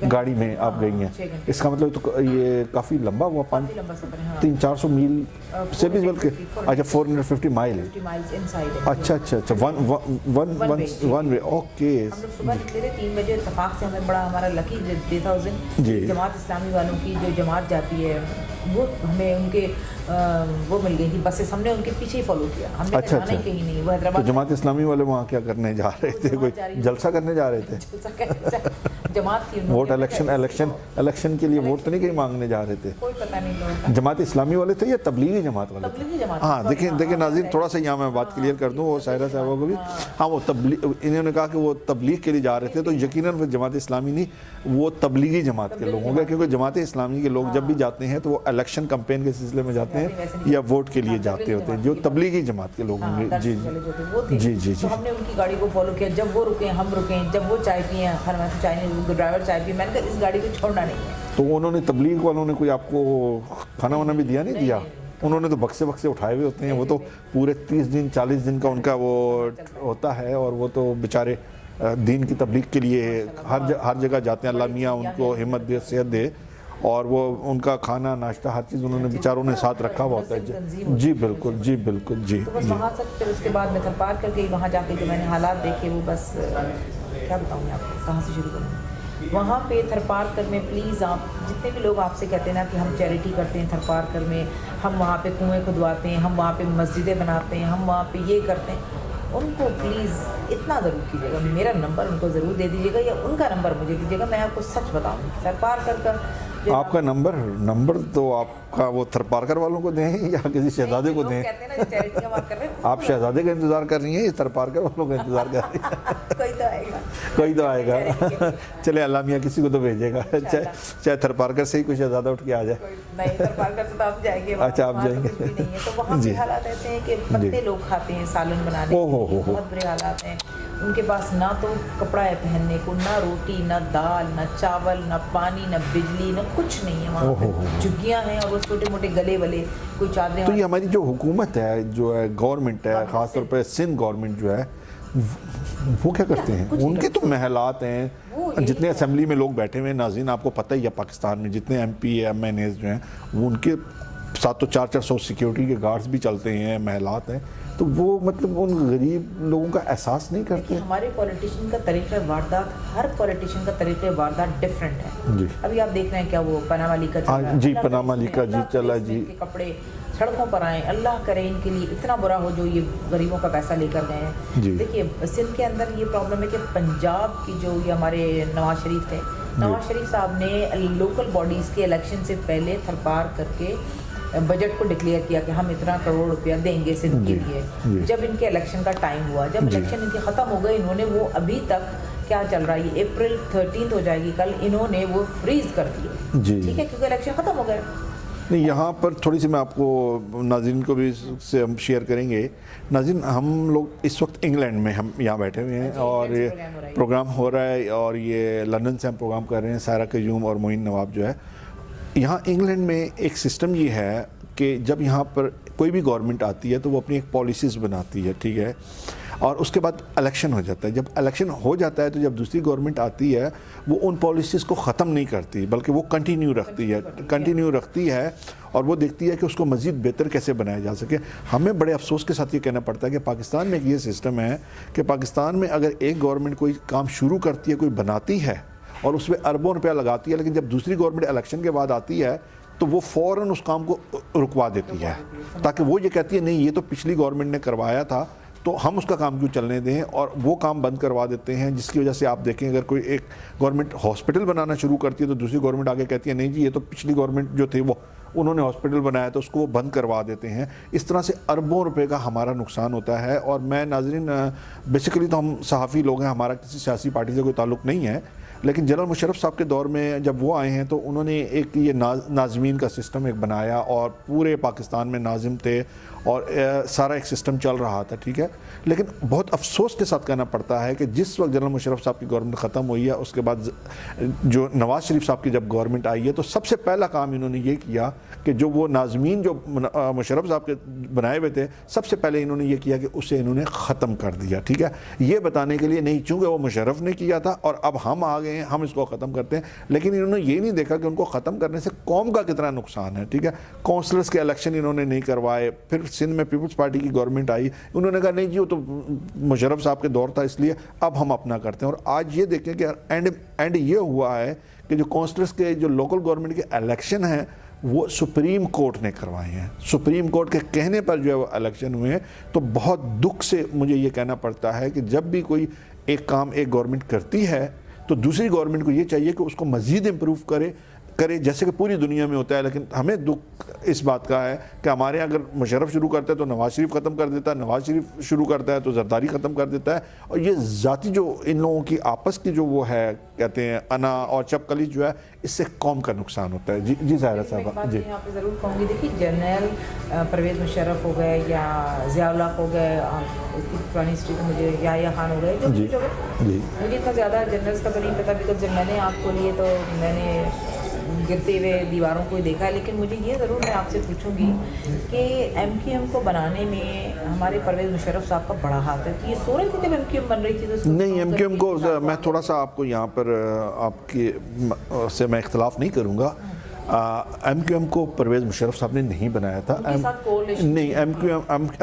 गाड़ी में आप गई हैं? इसका मतलब तो ये काफ़ी लंबा हुआ, 300-400 मील से भी बल्कि। अच्छा, 450 माइल। अच्छा अच्छा अच्छा। One way, okay. हम लोग सुबह निकले थे 3 बजे, इत्तेफाक से हमें बड़ा हमारा लकी डे था उस दिन। जमात इस्लामी वालों की जो जमात जाती है वो हमें उनके वो मिल गई थी बसेस, हमने उनके पीछे ही फॉलो किया। हमने अच्छा जाना ही कहीं नहीं। वो हैदराबाद, तो जमात इस्लामी वाले वहाँ क्या करने जा रहे थे? कोई जलसा करने जा रहे थे? जमात की वोट इलेक्शन के लिए वोट तो नहीं कहीं मांगने जा रहे थे? कोई पता नहीं लोगों का। जमात इस्लामी वाले थे या तबलीगी जमात वाले थे? तबलीगी जमात। हाँ, देखिए नाज़रीन, थोड़ा सा यहाँ मैं बात क्लियर कर दूँ, वो सायरा साहबा को भी। हाँ, वो इन्होंने कहा कि वो तबलीग के लिए जा रहे थे, तो यकीनन फिर जमात इस्लामी नहीं, वो तबलीगी जमात के लोग होंगे, क्योंकि जमात इस्लामी के लोग जब भी जाते हैं तो वो इलेक्शन कैंपेन के सिलसिले में जाते हैं या वोट के लिए जाते होते हैं, जो तबलीगी जमात के लोग होंगे। जी जी जी जी। हमने उनकी गाड़ी को फॉलो किया, जब वो रुके हम रुके, जब वो चाय पिए हर मैं चाय नहीं, ड्राइवर चाय पिए, मैंने कहा इस गाड़ी को छोड़ना नहीं है। तो उन्होंने, तबलीग वालों ने कोई आपको खाना वाना भी दिया? नहीं दिया। उन्होंने तो बक्से उठाए हुए होते हैं, वो तो पूरे 30 दिन 40 दिन का उनका वो होता है, और वो तो बेचारे दीन की तबलीग के लिए हर जगह जाते हैं। अल्लाह मियाँ उनको हिम्मत दे, सेहत दे। اور وہ ان کا کھانا ناشتہ ہر چیز انہوں نے بیچاروں نے ساتھ رکھا ہوا ہوتا ہے. جی بالکل جی بالکل جی. تو بس وہاں سے پھر اس کے بعد میں تھرپار کر گئی. وہاں جا کے جو میں نے حالات دیکھے وہ بس کیا بتاؤں میں آپ کو, کہاں سے شروع کروں. وہاں پہ تھرپارکر میں پلیز آپ جتنے بھی لوگ آپ سے کہتے ہیں نا کہ ہم چیریٹی کرتے ہیں تھرپارکر میں, ہم وہاں پہ کنویں کھدواتے ہیں, ہم وہاں پہ مسجدیں بناتے ہیں, ہم وہاں پہ یہ کرتے ہیں, ان کو پلیز اتنا ضرور کیجیے گا, میرا نمبر ان کو ضرور دے دیجیے گا یا ان کا نمبر مجھے دیجیے گا. میں آپ کو سچ بتاؤں گی تھرپارکر کا آپ کا نمبر تو آپ کا وہ تھرپارکر والوں کو دیں یا کسی شہزادے کو دیں. کہتے ہیں نا چیریٹی ہم آپ کر رہے ہیں, آپ شہزادے کا انتظار کر رہی ہیں یا تھرپارکر والوں کا انتظار کر رہی ہیں؟ کوئی تو آئے گا. چلے اللہ میاں کسی کو تو بھیجے گا, چاہے تھرپارکر سے ہی کوئی شہزادہ اٹھ کے آ جائے. نہیں تھرپارکر سے تو آپ جائیں گے. اچھا آپ جائیں گے. تو وہاں کے حالات ایسے ہیں کہ پتے لوگ کھاتے ہیں سالن بنانے, بہت برے حالات ہیں. ان کے پاس نہ تو کپڑا ہے پہننے کو, نہ روٹی, نہ دال, نہ چاول, نہ پانی, نہ بجلی, نہ کچھ نہیں ہے. وہاں پہ جھگیاں ہیں اور وہ چھوٹے موٹے گلے والے کوئی چادریں. تو یہ ہماری جو حکومت ہے, جو ہے گورنمنٹ ہے, خاص طور پہ سندھ گورنمنٹ جو ہے, وہ کیا کرتے ہیں؟ ان کے تو محلات ہیں, جتنے اسمبلی میں لوگ بیٹھے ہوئے ہیں. ناظرین آپ کو پتہ ہی ہے پاکستان میں جتنے M P M N As جو ہیں وہ ان کے ساتھ تو 400 سیکیورٹی کے گارڈز بھی چلتے ہیں, محلات ہیں. تو وہ مطلب ان غریب لوگوں کا احساس نہیں کرتے. ہمارے پولیٹیشین کا طریقہ واردات, ہر پولیٹیشین کا طریقہ واردات ڈفرینٹ ہے. جی ابھی آپ دیکھ رہے ہیں کیا وہ پناما لیک کا جی پناما لیک کا جی چلا جی, کپڑے سڑکوں پر آئیں, اللہ کرے ان کے لیے اتنا برا ہو جو یہ غریبوں کا پیسہ لے کر گئے ہیں. دیکھیے سندھ کے اندر یہ پرابلم ہے کہ پنجاب کی جو یہ ہمارے نواز شریف تھے, نواز شریف صاحب نے لوکل باڈیز کے الیکشن سے پہلے تھرپار کر کے بجٹ کو ڈکلیئر کیا کہ ہم اتنا کروڑ روپیہ دیں گے سندھ کے لیے. جب ان کے الیکشن کا ٹائم ہوا, جب الیکشن ان کے ختم ہو گئے, انہوں نے وہ ابھی تک کیا چل رہا ہے, اپریل 13 ہو جائے گی کل, انہوں نے وہ فریز کر دیے. ٹھیک ہے, کیونکہ الیکشن ختم ہو گئے. نہیں یہاں پر تھوڑی سی میں آپ کو ناظرین کو بھی سے ہم شیئر کریں گے. ناظرین ہم لوگ اس وقت انگلینڈ میں ہم یہاں بیٹھے ہوئے ہیں اور پروگرام ہو رہا ہے, اور یہ لندن سے ہم پروگرام کر رہے ہیں. سائرہ قیوم اور معین نواب جو ہے, یہاں انگلینڈ میں ایک سسٹم یہ ہے کہ جب یہاں پر کوئی بھی گورنمنٹ آتی ہے تو وہ اپنی ایک پالیسیز بناتی ہے, ٹھیک ہے, اور اس کے بعد الیکشن ہو جاتا ہے. جب الیکشن ہو جاتا ہے تو جب دوسری گورنمنٹ آتی ہے وہ ان پالیسیز کو ختم نہیں کرتی بلکہ وہ کنٹینیو رکھتی ہے اور وہ دیکھتی ہے کہ اس کو مزید بہتر کیسے بنایا جا سکے. ہمیں بڑے افسوس کے ساتھ یہ کہنا پڑتا ہے کہ پاکستان میں ایک یہ سسٹم ہے کہ پاکستان میں اگر ایک گورنمنٹ کوئی کام شروع کرتی ہے, کوئی بناتی ہے اور اس پہ اربوں روپیہ لگاتی ہے, لیکن جب دوسری گورنمنٹ الیکشن کے بعد آتی ہے تو وہ فوراً اس کام کو رکوا دیتی ہے, تاکہ وہ یہ کہتی ہے نہیں یہ تو پچھلی گورنمنٹ نے کروایا تھا تو ہم اس کا کام کیوں چلنے دیں, اور وہ کام بند کروا دیتے ہیں. جس کی وجہ سے آپ دیکھیں اگر کوئی ایک گورنمنٹ ہاسپٹل بنانا شروع کرتی ہے تو دوسری گورنمنٹ آگے کہتی ہے نہیں جی یہ تو پچھلی گورنمنٹ جو تھی وہ انہوں نے ہاسپٹل بنایا تو اس کو وہ بند کروا دیتے ہیں. اس طرح سے اربوں روپے کا ہمارا نقصان ہوتا ہے. اور میں ناظرین بیسیکلی تو ہم صحافی لوگ ہیں, ہمارا کسی سیاسی پارٹی سے کوئی تعلق نہیں ہے, لیکن جنرل مشرف صاحب کے دور میں جب وہ آئے ہیں تو انہوں نے ایک یہ ناظمین کا سسٹم ایک بنایا اور پورے پاکستان میں ناظم تھے اور سارا ایک سسٹم چل رہا تھا, ٹھیک ہے. لیکن بہت افسوس کے ساتھ کہنا پڑتا ہے کہ جس وقت جنرل مشرف صاحب کی گورنمنٹ ختم ہوئی ہے اس کے بعد جو نواز شریف صاحب کی جب گورنمنٹ آئی ہے تو سب سے پہلا کام انہوں نے یہ کیا کہ جو وہ ناظمین جو مشرف صاحب کے بنائے ہوئے تھے سب سے پہلے انہوں نے یہ کیا کہ اسے انہوں نے ختم کر دیا, ٹھیک ہے. یہ بتانے کے لیے نہیں چونکہ وہ مشرف نے کیا تھا اور اب ہم آ گئے ہیں ہم اس کو ختم کرتے ہیں, لیکن انہوں نے یہ نہیں دیکھا کہ ان کو ختم کرنے سے قوم کا کتنا نقصان ہے, ٹھیک ہے. کونسلرز کے الیکشن انہوں نے نہیں کروائے. پھر سندھ میں پیپلز پارٹی کی گورنمنٹ آئی, انہوں نے کہا نہیں جی وہ تو مشرف صاحب کے دور تھا اس لیے اب ہم اپنا کرتے ہیں. اور آج یہ دیکھیں کہ اینڈ یہ ہوا ہے کہ جو کونسلرز کے جو لوکل گورنمنٹ کے الیکشن ہیں وہ سپریم کورٹ نے کروائے ہیں. سپریم کورٹ کے کہنے پر جو ہے وہ الیکشن ہوئے ہیں. تو بہت دکھ سے مجھے یہ کہنا پڑتا ہے کہ جب بھی کوئی ایک کام ایک گورنمنٹ کرتی ہے تو دوسری گورنمنٹ کو یہ چاہیے کہ اس کو مزید امپروو کرے جیسے کہ پوری دنیا میں ہوتا ہے. لیکن ہمیں دکھ اس بات کا ہے کہ ہمارے اگر مشرف شروع کرتا ہے تو نواز شریف ختم کر دیتا ہے, نواز شریف شروع کرتا ہے تو زرداری ختم کر دیتا ہے. اور یہ ذاتی جو ان لوگوں کی آپس کی جو وہ ہے کہتے ہیں انا اور چپکلی جو ہے اس سے قوم کا نقصان ہوتا ہے. جی ظاہرہ صاحبہ جی یہاں پہ ضرور کہوں گی, دیکھیے جنرل پرویز مشرف ہو گئے یا ضیاء الحق ہو گئے, اس کی پرانی ہسٹری میں مجھے یحییٰ خان ہو گئے, جو مجھے اتنا زیادہ جنرلس کا تو نہیں پتا بیکاز جب میں نے آپ کو لیے تو میں نے گرتے ہوئے دیواروں کو ہی دیکھا ہے. لیکن مجھے یہ ضرور میں آپ سے پوچھوں گی کہ ایم کیو ایم کو بنانے میں ہمارے پرویز مشرف صاحب کا بڑا ہاتھ ہے. تو یہ سو رہے تھے جب ایم کیو ایم بن رہی تھی تو نہیں, ایم کیو ایم کو میں تھوڑا سا آپ کو یہاں پر آپ کے سے میں اختلاف نہیں کروں گا. MQM को परवेज़ मुशर्रफ साहब ने नहीं बनाया था। उनके साथ coalition नहीं,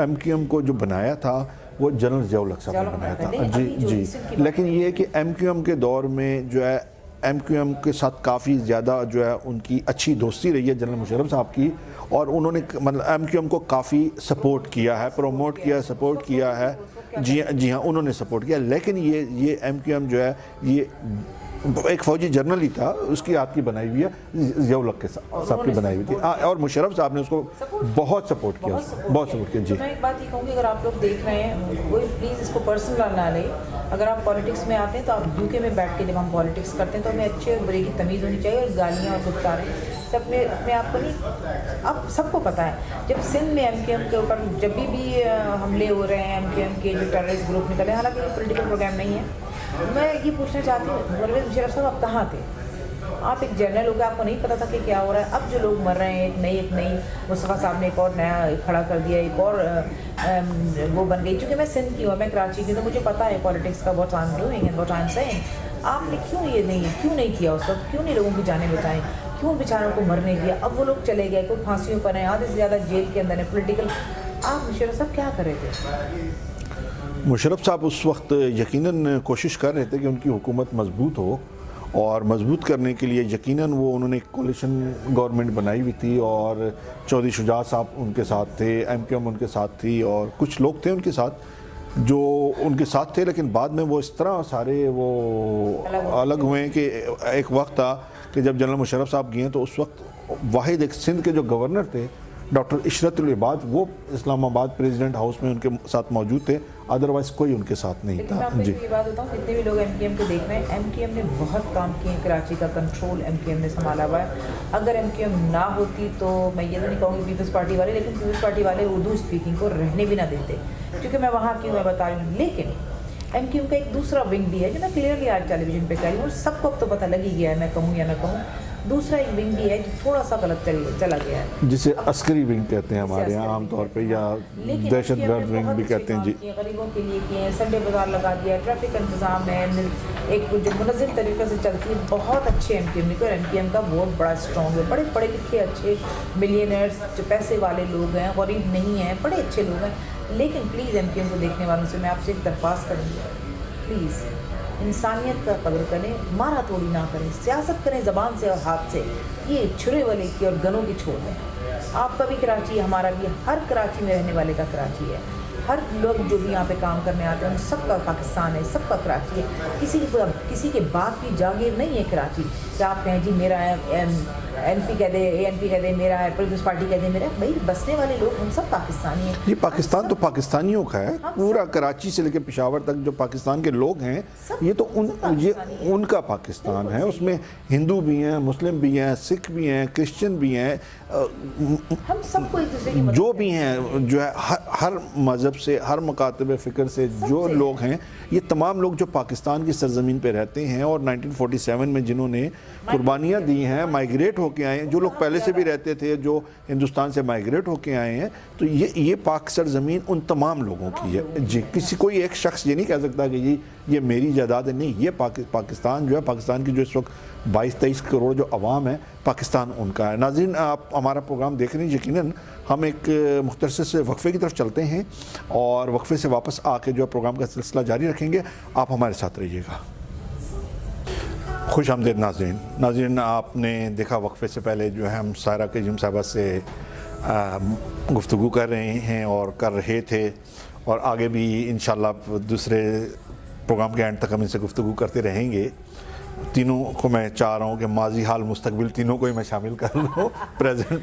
MQM को जो बनाया था वो जनरल ज़िया-उल-हक साहब ने बनाया था। जी जी, लेकिन ये है कि MQM के दौर में जो है MQM के साथ काफ़ी ज़्यादा जो है उनकी अच्छी दोस्ती रही है जनरल मुशर्रफ साहब की, और उन्होंने मतलब MQM को काफ़ी सपोर्ट किया है, प्रमोट किया, सपोर्ट किया है। जी हाँ, उन्होंने सपोर्ट किया। लेकिन ये MQM जो है ये एक फ़ौजी जनरल ही था, उसकी आपकी बनाई हुई है, ज़िया-उल-हक के साहब की बनाई हुई थी। और मुशर्रफ साहब ने उसको बहुत सपोर्ट किया, बहुत सपोर्ट किया। जी, मैं एक बात ये कहूँगी, अगर आप लोग देख रहे हैं, कोई प्लीज़ इसको पर्सनल ना ले। अगर आप पॉलिटिक्स में आते हैं तो आप यूके में बैठ के जब हम पॉलिटिक्स करते हैं तो हमें अच्छे और बुरे की तमीज़ होनी चाहिए, और गालियाँ और गुफ्तारें से अपने आप को नहीं, अब सबको पता है जब सिंध में MQM के ऊपर जब भी हमले हो रहे हैं, MQM के जो टेररिस्ट ग्रुप निकले, हालांकि ये पॉलिटिकल प्रोग्राम नहीं है, मैं ये पूछना चाहती हूँ परवेज़ मुशर्रफ साहब आप कहाँ थे? आप एक जनरल हो गए, आपको नहीं पता था कि क्या हो रहा है? अब जो लोग मर रहे हैं, एक नई मुस्तफ़ा साहब ने एक और नया खड़ा कर दिया, एक और वो बन गई। क्योंकि मैं सिंध की हूँ, मैं कराची की, तो मुझे पता है पॉलिटिक्स का what I am doing and what I am saying. आपने क्यों नहीं किया उस वक्त? क्यों नहीं लोगों की जानें बचाएं? क्यों बेचारों को मरने दिया? अब वो लोग चले गए, कोई फांसियों पर हैं, आधे से ज़्यादा जेल के अंदर है, पोलिटिकल। आप मुशर्रफ साहब क्या कर रहे थे? मुशर्रफ साहब उस वक्त यकीनन कोशिश कर रहे थे कि उनकी हुकूमत मजबूत हो, और मजबूत करने के लिए यकीनन उन्होंने एक कोalition गवर्नमेंट बनाई हुई थी, और चौधरी शुजात साहब उनके साथ थे, MQM उनके साथ थी, और कुछ लोग थे उनके साथ जो उनके साथ थे। लेकिन बाद में वो इस तरह सारे वो अलग हुए कि एक वक्त था कि जब जनरल मुशर्रफ साहब गए तो उस वक्त वाहिद एक सिंध के जो गवर्नर थे डॉक्टर इशरतुल इबाद, वो इस्लामाबाद प्रेसिडेंट हाउस में उनके साथ मौजूद थे, अदरवाइज़ कोई उनके साथ नहीं था। जी, ये बात बताऊँ, जितने भी लोग MQM को देख रहे हैं, MQM ने बहुत काम किए, कराची का कंट्रोल MQM ने संभाला हुआ है। अगर MQM ना होती तो मैं ये तो नहीं कहूँगी पीपल्स पार्टी वाले, लेकिन पीपल्स पार्टी वाले उर्दू स्पीकिंग को रहने भी ना देते, क्योंकि मैं वहाँ की हूँ, मैं बता रही हूँ। लेकिन MQM का एक दूसरा विंग भी है जो मैं क्लियरली आज टेलीविजन पे कह रही हूँ, सबको अब तो पता लग ही गया है, मैं कहूँ या ना कहूँ। दूसरा एक विंग भी है जो थोड़ा सा गलत चला गया है, जिसे अस्करी विंग कहते हैं हमारे यहाँ आमतौर पे, या दहशतगर्द विंग भी कहते हैं। जी, गरीबों के लिए किए हैं, संडे बाजार लगा दिया, ट्रैफिक इंतजाम है, एक जो मुनज़्ज़म तरीके से चलती है, बहुत अच्छे MQM को। MQM का वोट बड़ा स्ट्रॉन्ग है, बड़े पढ़े लिखे अच्छे मिलियनर्स जो पैसे वाले लोग हैं, गरीब नहीं हैं, बड़े अच्छे लोग हैं। लेकिन प्लीज़ MQM को देखने वालों से मैं आपसे एक दरख्वास्त करूँगी, प्लीज़ इंसानियत का कदर करें, मारा तोड़ी ना करें, सियासत करें ज़बान से और हाथ से, ये छुरे वाले की और गनों की छोड़ दें। आपका भी कराची, हमारा भी, हर कराची में रहने वाले का कराची है। हर लोग जो भी यहाँ पे काम करने आते हैं उन सबका पाकिस्तान है, सबका कराची है। किसी के बात की जागीर नहीं है कराची कि आप कहें जी मेरा है, NP कह दे, ANP कह दे मेरा है, पीपल्स पार्टी कह दे मेरा। भाई बसने वाले लोग हम सब पाकिस्तानी हैं। ये पाकिस्तान तो पाकिस्तानियों का है, पूरा कराची से लेकर पेशावर तक जो पाकिस्तान के लोग हैं, ये तो ये उनका पाकिस्तान है। उसमें हिंदू भी हैं, मुस्लिम भी हैं, सिख भी हैं, क्रिश्चियन भी हैं, हम सबको एक दूसरे की जो भी हैं, जो है हर मज़हब से, हर मकातब फ़िक्र से जो लोग हैं, ये तमाम लोग जो पाकिस्तान की सरज़मीन पे रहते हैं और 1947 में जिन्होंने कुर्बानियाँ दी हैं, माइग्रेट होके आए हैं, जो लोग पहले से भी रहते थे, जो हिंदुस्तान से माइग्रेट होके आए हैं, तो ये पाक सरज़मीन उन तमाम लोगों की है। जी, कोई एक शख्स ये नहीं कह सकता कि जी ये मेरी जायदाद है, नहीं, ये पाकिस्तान जो है, पाकिस्तान की जो इस वक्त 22-23 करोड़ जो आवाम है, पाकिस्तान उनका है। नाज़रीन, आप हमारा प्रोग्राम देख रहे हैं, यकीनन हम एक मुख्तसर से वक्फे की तरफ चलते हैं और वक्फे से वापस आके जो है प्रोग्राम का सिलसिला जारी रखेंगे। आप हमारे साथ रहिएगा। खुश आमदीद नाज़रीन, आपने देखा वक्फे से पहले जो है हम सायरा क़य्यूम साहबा से गुफ्तगू कर रहे हैं और कर रहे थे, और आगे भी इंशाल्लाह दूसरे प्रोग्राम के एंड तक हम इनसे गुफ्तगू करते रहेंगे। तीनों को मैं चाह रहा हूँ कि माजी, हाल, मुस्तकबिल तीनों को ही मैं शामिल कर लूँ, प्रेजेंट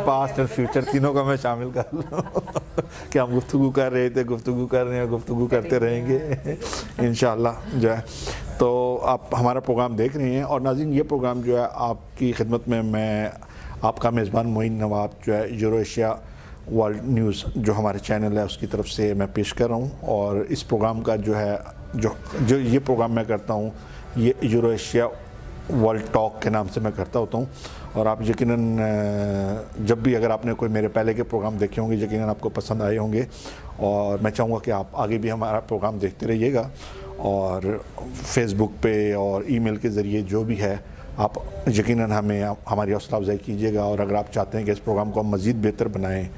पास्ट एंड फ्यूचर तीनों को मैं शामिल कर लूँ कि हम गुफ्तगू कर रहे थे, गुफ्तगू कर रहे हैं, गुफ्तगू करते रहेंगे इंशाअल्लाह जो है। तो आप हमारा प्रोग्राम देख रहे हैं, और नाज़रीन ये प्रोग्राम जो है आपकी खिदमत में मैं आपका मेज़बान मोइन नवाब जो है यूरो एशिया वर्ल्ड न्यूज़ जो हमारे चैनल है उसकी तरफ से मैं पेश कर रहा हूँ। और इस प्रोग्राम का जो है जो ये प्रोग्राम मैं करता हूँ, ये यूरो एशिया वर्ल्ड टॉक के नाम से मैं करता होता हूँ। और आप यकीनन जब भी अगर आपने कोई मेरे पहले के प्रोग्राम देखे होंगे, यकीनन आपको पसंद आए होंगे, और मैं चाहूँगा कि आप आगे भी हमारा प्रोग्राम देखते रहिएगा। और फेसबुक पे और ईमेल के ज़रिए जो भी है आप यकीनन हमें हमारी हौसला अफजाई कीजिएगा, और अगर आप चाहते हैं कि इस प्रोग्राम को हम मज़ीद बेहतर बनाएं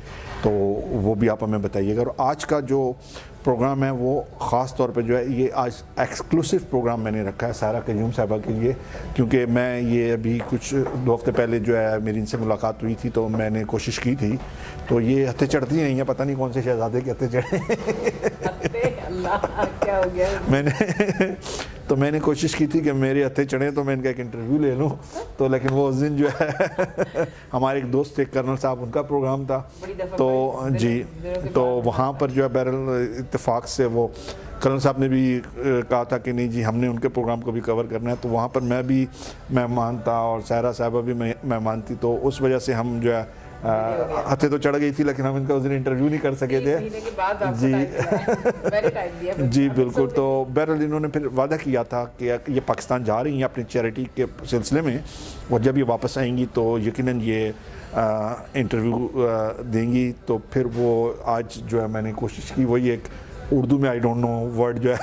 तो वो भी आप हमें बताइएगा। और आज का जो प्रोग्राम है वो ख़ास तौर पे जो है ये आज एक्सक्लूसिव प्रोग्राम मैंने रखा है सायरा क़य्यूम साहिबा के लिए, क्योंकि मैं ये अभी कुछ 2 हफ्ते पहले जो है मेरी इनसे मुलाकात हुई थी, तो मैंने कोशिश की थी, तो ये हत्थे चढ़ती नहीं है, पता नहीं कौन से शहज़ादे के हत्थे चढ़े। अल्लाह क्या हो गया। मैंने कोशिश की थी कि मेरे हत्थे चढ़े तो मैं इनका एक इंटरव्यू ले लूँ, तो लेकिन वो उस दिन जो है हमारे एक दोस्त थे कर्नल साहब, उनका प्रोग्राम था, तो जी तो वहाँ पर जो है बहरहाल इत्तेफाक से वो कर्नल साहब ने भी कहा था कि नहीं जी हमने उनके प्रोग्राम को भी कवर करना है, तो वहाँ पर मैं भी मेहमान था और सायरा साहिबा भी मेहमान थी, तो उस वजह से हम जो है हत्थे तो चढ़ गई थी, लेकिन हम इनका उस दिन इंटरव्यू नहीं कर सके थे जी जी बिल्कुल। तो बहरहाल इन्होंने फिर वादा किया था कि ये पाकिस्तान जा रही हैं अपनी चैरिटी के सिलसिले में, और जब ये वापस आएंगी तो यकीनन ये इंटरव्यू देंगी। तो फिर वो आज जो है मैंने कोशिश की, वही एक उर्दू में आई डोंट नो वर्ड जो है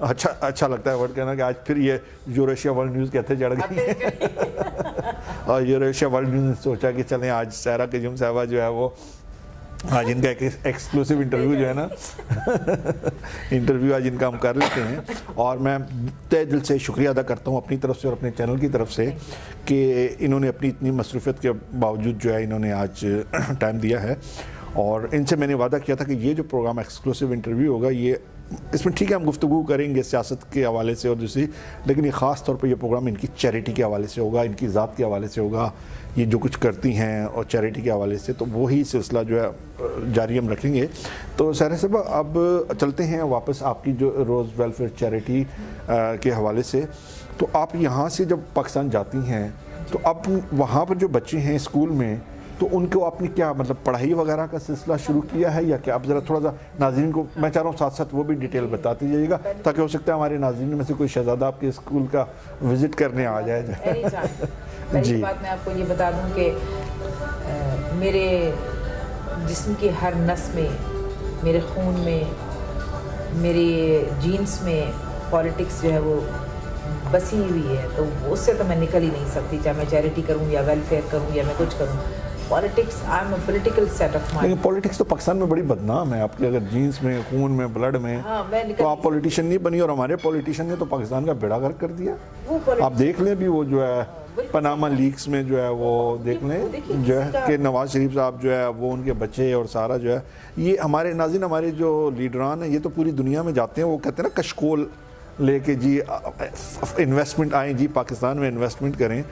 अच्छा लगता है वर्ड कहना, कि आज फिर ये यूरेशिया वर्ल्ड न्यूज़ कहते चढ़ गई और यूरेशिया वर्ल्ड न्यूज़ ने सोचा कि चलें आज सायरा क़य्यूम साहिबा जो है वो आज इनका एक एक्सक्लूसिव इंटरव्यू जो है ना इंटरव्यू आज इनका हम कर लेते हैं। और मैं तहे दिल से शुक्रिया अदा करता हूँ अपनी तरफ से और अपने चैनल की तरफ से कि इन्होंने अपनी इतनी मसरूफियत के बावजूद जो है इन्होंने आज टाइम दिया है, और इनसे मैंने वादा किया था कि ये जो प्रोग्राम एक्सक्लूसिव इंटरव्यू होगा ये इसमें ठीक है हम गुफ्तगू करेंगे सियासत के हवाले से और दूसरी, लेकिन ये ख़ास तौर पे ये प्रोग्राम इनकी चैरिटी के हवाले से होगा, इनकी ज़ात के हवाले से होगा, ये जो कुछ करती हैं और चैरिटी के हवाले से, तो वही सिलसिला जो है जारी हम रखेंगे। तो सायरा साहिबा अब चलते हैं वापस आपकी जो रोज़ वेलफेयर चैरिटी के हवाले से। तो आप यहाँ से जब पाकिस्तान जाती हैं तो अब वहाँ पर जो बच्चे हैं स्कूल में, तो उनको आपने क्या मतलब पढ़ाई वगैरह का सिलसिला शुरू किया है या क्या? आप ज़रा थोड़ा सा नाज़रीन को मैं चाह रहा हूँ साथ साथ वो भी डिटेल बताते जाइएगा, ताकि हो सकता है हमारे नाज़रीन में से कोई शहज़ादा आपके स्कूल का विज़िट करने आ जाए। पहली बात मैं आपको ये बता दूँ कि मेरे जिस्म की हर नस में, मेरे खून में, मेरे जीन्स में पॉलिटिक्स जो है वो बसी हुई है, तो उससे तो मैं निकल ही नहीं सकती, चाहे मैं चैरिटी करूँ या वेलफेयर करूँ या मैं कुछ करूँ। Politics, I am a political set of mind. लेकिन पॉलिटिक्स तो पाकिस्तान में बड़ी बदनाम है, आपके अगर जीन्स में, खून में, ब्लड में, तो आप पॉलिटिशियन नहीं बनी, और हमारे पॉलिटिशियन ने तो पाकिस्तान का बेड़ा गर्क कर दिया। आप देख लें भी वो जो है पनामा लीक्स में जो है वो देख लें जो है कि नवाज शरीफ साहब जो है वो उनके बच्चे और सारा जो है ये हमारे नाज़रीन हमारे जो लीडरान हैं ये तो पूरी दुनिया में जाते हैं, वो कहते हैं ना कशकोल लेके जी इन्वेस्टमेंट आए जी पाकिस्तान में इन्वेस्टमेंट करें,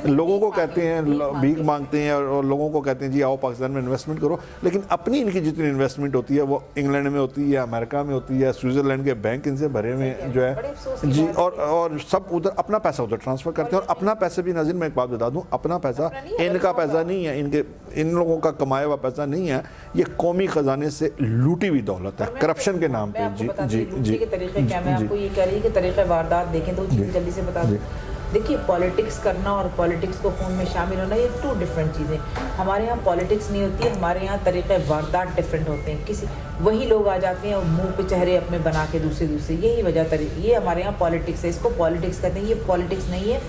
लोगों को कहते हैं भीख मांगते हैं और लोगों को कहते हैं जी आओ पाकिस्तान में इन्वेस्टमेंट करो, लेकिन अपनी इनकी जितनी इन्वेस्टमेंट होती है वो इंग्लैंड में होती है, अमेरिका में होती है, स्विट्ज़रलैंड के बैंक इनसे भरे हुए जो है जी, और सब उधर अपना पैसा उधर ट्रांसफ़र करते हैं। और अपना पैसा भी नाज़रीन मैं एक बात बता दूँ, अपना पैसा इनका पैसा नहीं है, इनके इन लोगों का कमाया हुआ पैसा नहीं है, ये कौमी ख़जाने से लूटी हुई दौलत है करप्शन के नाम पे। जी जी जी जी के तरीक़े वारदात देखें तो चीज़ जल्दी से बता दूं। देखिए पॉलिटिक्स करना और पॉलिटिक्स को खून में शामिल होना ये 2 डिफरेंट चीज़ें। हमारे यहाँ पॉलिटिक्स नहीं होती है, हमारे यहाँ तरीक़े वारदात डिफरेंट होते हैं। किसी वही लोग आ जाते हैं और मुंह पे चेहरे अपने बना के दूसरे यही वजह ये हमारे यहाँ पॉलिटिक्स है, इसको पॉलिटिक्स कहते हैं। ये पॉलिटिक्स नहीं है,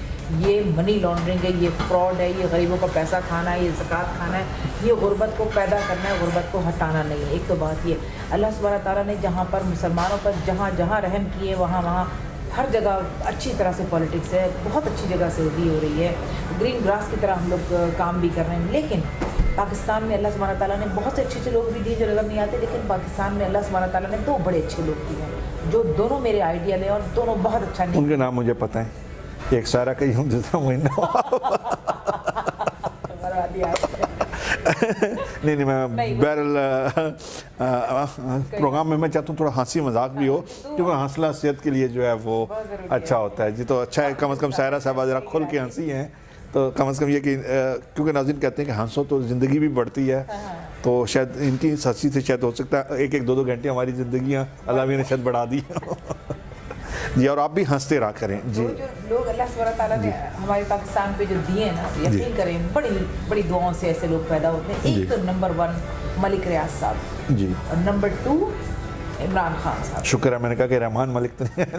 ये मनी लॉन्ड्रिंग है, ये फ्रॉड है, ये गरीबों का पैसा खाना है, ये ज़कात खाना है, ये गुर्बत को पैदा करना है, गुर्बत को हटाना नहीं है। एक तो बात ये अल्लाह सुब्हानहू तआला ने जहाँ पर मुसलमानों पर जहाँ जहाँ रहम किए वहाँ हर जगह अच्छी तरह से पॉलिटिक्स है, बहुत अच्छी जगह से भी हो रही है, ग्रीन ग्रास की तरह हम लोग काम भी कर रहे हैं। लेकिन पाकिस्तान में अल्लाह सुब्हानहू तआला ने बहुत से अच्छे लोग भी दिए जो नज़र नहीं आते, लेकिन पाकिस्तान में अल्लाह सुब्हानहू तआला ने 2 बड़े अच्छे लोग दिए हैं जो दोनों मेरे आइडियल हैं और दोनों बहुत अच्छा नहीं। उनके नाम मुझे पता है, एक सायरा क़य्यूम दूसरा मोइन नवाब। नहीं मैं बहरहाल प्रोग्राम में मैं चाहता हूँ थोड़ा हंसी मजाक भी हो, क्योंकि हंसना सेहत के लिए जो है वो अच्छा होता है जी। तो अच्छा है कम से कम सायरा साहब ज़रा खुल के हंसी हैं, तो कम से कम ये कि क्योंकि नाज़रीन कहते हैं कि हंसो तो ज़िंदगी भी बढ़ती है, तो शायद इनकी हंसी से शायद हो सकता है 1-2 घंटे हमारी ज़िंदगियाँ अल्लाह ने शायद बढ़ा दी जी। और आप भी हंसते रहा करें जी। जो लोग अल्लाह सुब्हानहू तआला ने हमारे पाकिस्तान पे जो दिए ना, यकीन करें बड़ी बड़ी दुआओं से ऐसे लोग पैदा होते हैं। एक तो नंबर 1 मलिक रियाज साहब जी, और नंबर 2 इमरान खान साहब। शुक्र है मैंने कहा कि रहमान मलिक तो नहीं है।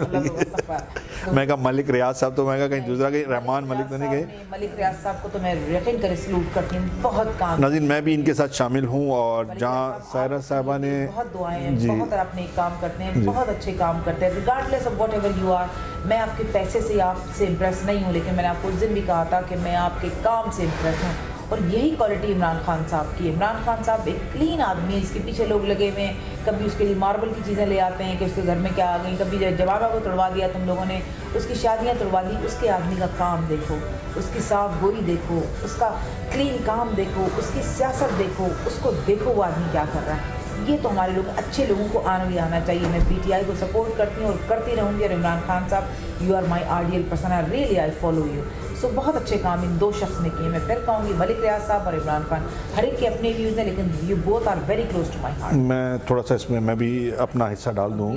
میں کہا ملک ریاض صاحب تو میں کہا کہیں دوسرا کہیں رحمان ملک تو نہیں گئے. ملک ریاض صاحب کو تو میں یقین کرے سلوٹ کرتی ہوں, بہت کام. ناظرین میں بھی ان کے ساتھ شامل ہوں, اور جہاں سائرہ صاحبہ نے بہت دعائیں ہیں, بہت آپ نے کام کرتے ہیں, بہت اچھے کام کرتے ہیں regardless of whatever you are. میں آپ کے پیسے سے آپ سے امپریس نہیں ہوں, لیکن میں نے آپ کو اس دن بھی کہا تھا کہ میں آپ کے کام سے امپریس ہوں, اور یہی کوالٹی عمران خان صاحب کی ہے. عمران خان صاحب ایک کلین آدمی ہے, اس کے پیچھے لوگ لگے ہوئے ہیں, کبھی اس کے لیے ماربل کی چیزیں لے آتے ہیں کہ اس کے گھر میں کیا آ گئی, کبھی جوابہ کو توڑوا دیا تم لوگوں نے, اس کی شادیاں توڑوا دی. اس کے آدمی کا کام دیکھو, اس کی صاف گوئی دیکھو, اس کا کلین کام دیکھو, اس کی سیاست دیکھو, اس کو دیکھو وہ آدمی کیا کر رہا ہے. یہ تو ہمارے لوگ اچھے لوگوں کو آنا چاہیے. میں پی ٹی آئی کو سپورٹ کرتی ہوں اور کرتی رہوں گی. اور Imran Khan sahab you are my ideal person, I really I follow you. So بہت اچھے کام ان دو شخص نے کیے. میں پھر کہوں گی ملک ریاض صاحب اور عمران خان, ہر ایک کے اپنے ویوز ہیں, لیکن you both are very close to my heart. میں تھوڑا سا اس میں بھی اپنا حصہ ڈال دوں.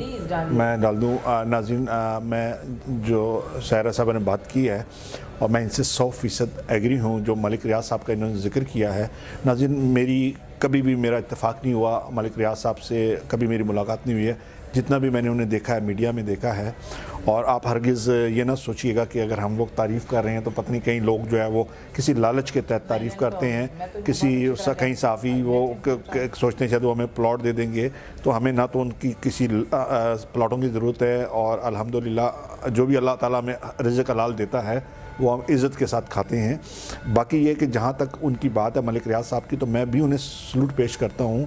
میں ڈال دوں. ناظرین میں جو سائرہ صاحبہ نے بات کی ہے, اور میں ان سے 100% ایگری ہوں جو ملک ریاض صاحب کا انہوں نے ذکر کیا ہے. ناظرین میری کبھی بھی میرا اتفاق نہیں ہوا ملک ریاض صاحب سے, کبھی میری ملاقات نہیں ہوئی ہے. جتنا بھی میں نے انہیں دیکھا ہے میڈیا میں دیکھا ہے, اور آپ ہرگز یہ نہ سوچیے گا کہ اگر ہم لوگ تعریف کر رہے ہیں تو پتہ نہیں کئی لوگ جو ہے وہ کسی لالچ کے تحت تعریف کرتے ہیں, کسی کہیں صحافی وہ سوچتے ہیں شاید وہ ہمیں پلاٹ دے دیں گے. تو ہمیں نہ تو ان کی کسی پلاٹوں کی ضرورت ہے, اور الحمدللہ جو بھی اللہ تعالیٰ ہمیں رزق حلال دیتا ہے وہ ہم عزت کے ساتھ کھاتے ہیں. باقی یہ کہ جہاں تک ان کی بات ہے ملک ریاض صاحب کی, تو میں بھی انہیں سلوٹ پیش کرتا ہوں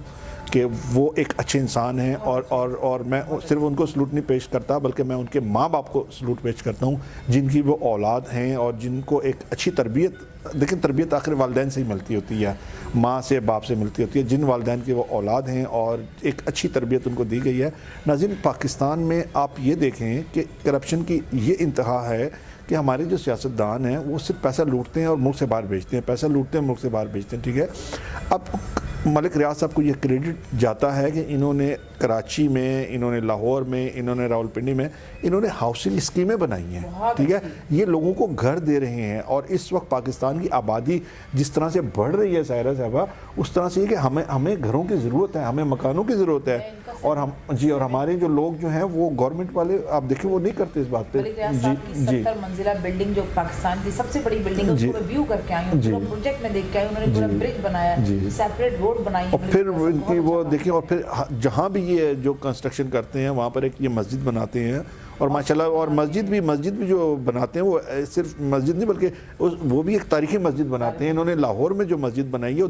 کہ وہ ایک اچھے انسان ہیں, اور میں صرف ان کو سلوٹ نہیں پیش کرتا بلکہ میں ان کے ماں باپ کو سلوٹ پیش کرتا ہوں, جن کی وہ اولاد ہیں اور جن کو ایک اچھی تربیت, دیکھیں تربیت آخر والدین سے ہی ملتی ہوتی ہے, ماں سے باپ سے ملتی ہوتی ہے. جن والدین کے وہ اولاد ہیں اور ایک اچھی تربیت ان کو دی گئی ہے. ناظرین پاکستان میں آپ یہ دیکھیں کہ کرپشن کی یہ انتہا ہے کہ ہمارے جو سیاستدان ہیں وہ صرف پیسہ لوٹتے ہیں اور ملک سے باہر بھیجتے ہیں, پیسہ لوٹتے ہیں ملک سے باہر بھیجتے ہیں. ٹھیک ہے, اب ملک ریاض صاحب کو یہ کریڈٹ جاتا ہے کہ انہوں نے کراچی میں, انہوں نے لاہور میں, انہوں نے راولپنڈی میں انہوں نے ہاؤسنگ اسکیمیں بنائی ہیں. ٹھیک ہے, یہ لوگوں کو گھر دے رہے ہیں. اور اس وقت پاکستان کی آبادی جس طرح سے بڑھ رہی ہے سائرہ صاحبہ, اس طرح سے یہ کہ ہمیں گھروں کی ضرورت ہے, ہمیں مکانوں کی ضرورت ہے. اور اور ہمارے جو لوگ جو ہیں وہ گورنمنٹ والے آپ دیکھیں وہ نہیں کرتے اس بات پہ. جی 70 منزلہ بلڈنگ جو پاکستان کی سب سے بڑی بلڈنگ ہے, اس کو ویو کر کے آئی ہوں, پورا پروجیکٹ میں دیکھ کے آئی ہوں. انہوں نے پورا برج بنایا, سیپریٹ روڈ بنائی, اور پھر ان کی وہ دیکھیں, اور پھر جہاں بھی یہ جو کنسٹرکشن کرتے ہیں وہاں پر ایک یہ مسجد بناتے ہیں. اور ماشاءاللہ, اور مسجد بھی جو بناتے ہیں وہ صرف مسجد نہیں بلکہ وہ بھی ایک تاریخی مسجد بناتے ہیں. انہوں نے لاہور میں جو مسجد بنائی ہے وہ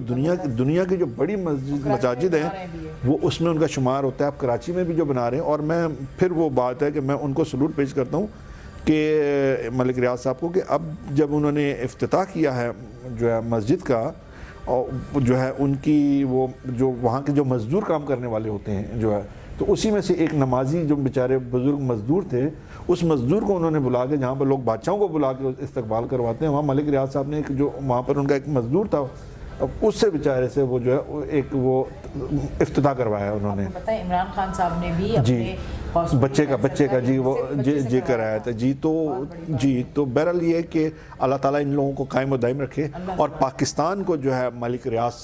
دنیا کی جو بڑی مساجد ہیں وہ اس میں ان کا شمار ہوتا ہے. آپ کراچی میں بھی جو بنا رہے ہیں, اور میں پھر وہ بات ہے کہ میں ان کو سلوٹ پیش کرتا ہوں کہ ملک ریاض صاحب کو, کہ اب جب انہوں نے افتتاح کیا ہے جو ہے مسجد کا, اور جو ہے ان کی وہ جو وہاں کے جو مزدور کام کرنے والے ہوتے ہیں جو ہے, تو اسی میں سے ایک نمازی جو بیچارے بزرگ مزدور تھے, اس مزدور کو انہوں نے بلا کے, جہاں پر لوگ بادشاہوں کو بلا کے استقبال کرواتے ہیں, وہاں ملک ریاض صاحب نے جو وہاں پر ان کا ایک مزدور تھا, اس سے بیچارے سے وہ جو ہے ایک وہ افتتاح کروایا انہوں نے. پتہ ہے عمران خان صاحب نے بھی اپنے بچے کا جی وہ جی کرایا تھا. جی تو بہرحال یہ ہے کہ اللہ تعالیٰ ان لوگوں کو قائم و دائم رکھے, اور پاکستان کو جو ہے ملک ریاض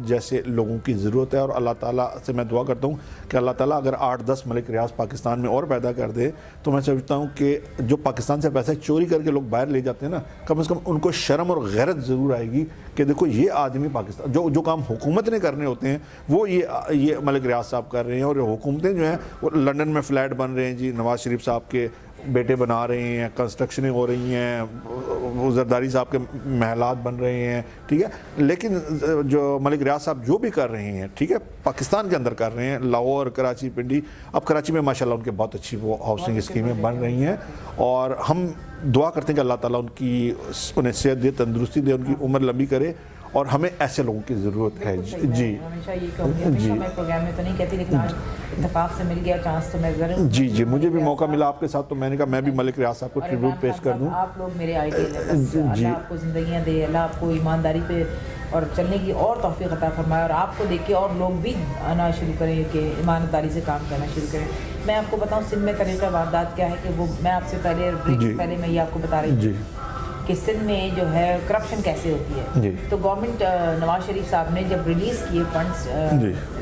جیسے لوگوں کی ضرورت ہے. اور اللہ تعالیٰ سے میں دعا کرتا ہوں کہ اللہ تعالیٰ اگر 8-10 ملک ریاض پاکستان میں اور پیدا کر دے, تو میں سمجھتا ہوں کہ جو پاکستان سے پیسے چوری کر کے لوگ باہر لے جاتے ہیں نا, کم از کم ان کو شرم اور غیرت ضرور آئے گی کہ دیکھو یہ آدمی پاکستان جو کام حکومت نے کرنے ہوتے ہیں وہ یہ ملک ریاض صاحب کر رہے ہیں. اور حکومتیں جو ہیں وہ لنڈن میں فلیٹ بن رہے ہیں, جی نواز شریف صاحب کے بیٹے بنا رہے ہیں, کنسٹرکشنیں ہو رہی ہیں, زرداری صاحب کے محلات بن رہے ہیں. ٹھیک ہے, لیکن جو ملک ریاض صاحب جو بھی کر رہے ہیں, ٹھیک ہے, پاکستان کے اندر کر رہے ہیں, لاہور, کراچی, پنڈی, اب کراچی میں ماشاءاللہ ان کے بہت اچھی وہ ہاؤسنگ اسکیمیں بن رہی ہیں. اور ہم دعا کرتے ہیں کہ اللہ تعالیٰ انہیں صحت دے, تندرستی دے, ان کی عمر لمبی کرے, اور ہمیں ایسے لوگوں کی ضرورت ہے. جی ہمیشہ یہ کہوں گی, ہمیشہ میں پروگرام میں تو نہیں کہتی, لیکن آج اتفاق سے مل گیا چانس تو میں ضرور. جی مجھے بھی موقع ملا آپ کے ساتھ, تو میں نے کہا میں بھی ملک ریاض صاحب کو ٹریبیوٹ پیش کر دوں. آپ لوگ میرے آئیڈیل ہیں, اللہ آپ کو زندگیاں دے, اللہ آپ کو ایمانداری پہ اور چلنے کی اور توفیق عطا فرمائے, اور آپ کو دیکھ کے اور لوگ بھی آنا شروع کریں کہ ایمانداری سے کام کرنا شروع کریں. میں آپ کو بتاؤں سندھ میں طریقہ واردات کیا ہے, کہ وہ میں آپ سے پہلے میں یہ آپ کو بتا رہی تھی کہ سندھ میں جو ہے کرپشن کیسے ہوتی ہے. تو گورنمنٹ نواز شریف صاحب نے جب ریلیز کیے فنڈس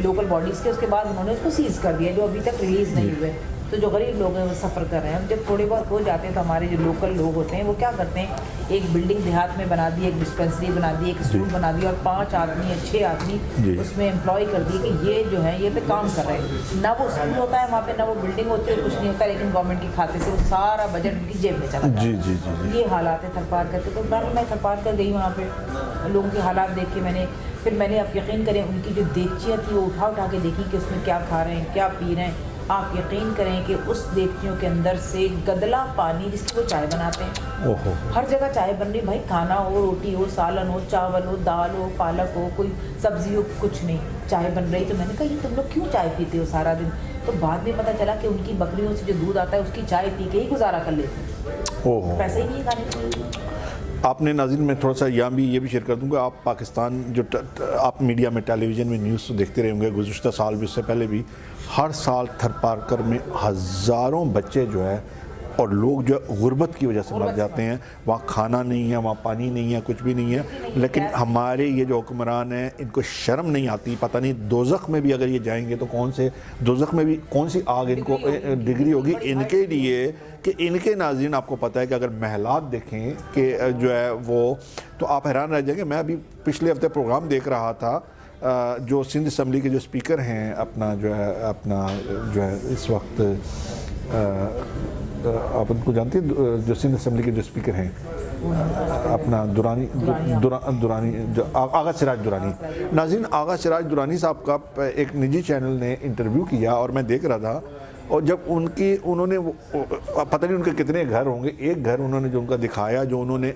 لوکل باڈیز کے, اس کے بعد انہوں نے اس کو سیز کر دیا, جو ابھی تک ریلیز نہیں ہوئے. तो जो गरीब लोग हैं वो सफ़र कर रहे हैं। जब थोड़े बहुत हो जाते हैं तो हमारे जो लोकल लोग होते हैं वो क्या करते हैं, एक बिल्डिंग देहात में बना दी, एक डिस्पेंसरी बना दी, एक स्कूल बना दिया और 5 आदमी या 6 आदमी उसमें एम्प्लॉय कर दिए कि ये जो है ये पे काम कर रहे हैं। ना वो स्कूल होता है वहाँ पे, ना वो बिल्डिंग होती है, कुछ नहीं होता, लेकिन गवर्नमेंट के खाते से वो सारा बजट उनकी जेब में चला जाता है। जी जी जी। ये हालात है थरपार करके। तो बहरहाल मैं थरपार कर गई वहाँ पे, लोगों के हालात देख के फिर मैंने, आप यकीन करें, उनकी जो देगचियाँ थी वो उठा के देखी कि उसमें क्या खा रहे हैं, क्या पी रहे हैं। आप यकीन करें कि उस देगचियों के अंदर से गदला पानी, जिसकी वो चाय बनाते हैं, ओहो, हर जगह चाय बन रही भाई, खाना हो, रोटी हो, सालन हो, चावल हो, दाल हो, पालक हो, कोई सब्जी हो, कुछ नहीं, चाय बन रही। तो मैंने कहा ये तुम लोग क्यों चाय पीते हो सारा दिन? तो बाद में पता चला कि उनकी बकरियों से जो दूध आता है उसकी चाय पी के ही गुजारा कर लेते हैं, ओहो। पैसे ही नहीं खाने चाहिए। आपने नाज़रीन, मैं थोड़ा सा यहाँ भी ये भी शेयर कर दूँगा, आप पाकिस्तान जो आप मीडिया में, टेलीविज़न में न्यूज़ तो देखते रहे होंगे, गुज़श्ता साल भी, उससे पहले भी, हर साल थरपारकर में हज़ारों बच्चे जो है और लोग जो है गुर्बत की वजह से मर जाते हैं। वहाँ खाना नहीं है, वहाँ पानी नहीं है, कुछ भी नहीं है। लेकिन हमारे ये जो हुक्मरान हैं, इनको शर्म नहीं आती। पता नहीं दोज़ख में भी अगर ये जाएंगे तो दोज़ख में भी कौन सी आग इनको डिग्री होगी इनके लिए, कि इनके नाज़रीन आपको पता है कि अगर महलात देखें कि जो है वो, तो आप हैरान रह जाएंगे। मैं अभी पिछले हफ्ते प्रोग्राम देख रहा था, जो सिंध असम्बली के जो स्पीकर हैं, अपना जो है इस वक्त आप उनको जानती हैं, जो सिंध असम्बली के जो स्पीकर हैं, अपना दुरानी जो आगा सिराज दुरानी। नाज़रीन, आगा सिराज दुरानी साहब का एक निजी चैनल ने इंटरव्यू किया और मैं देख रहा था, और जब उन्होंने पता नहीं उनके कितने घर होंगे, एक घर उन्होंने जो उनका दिखाया, जो उन्होंने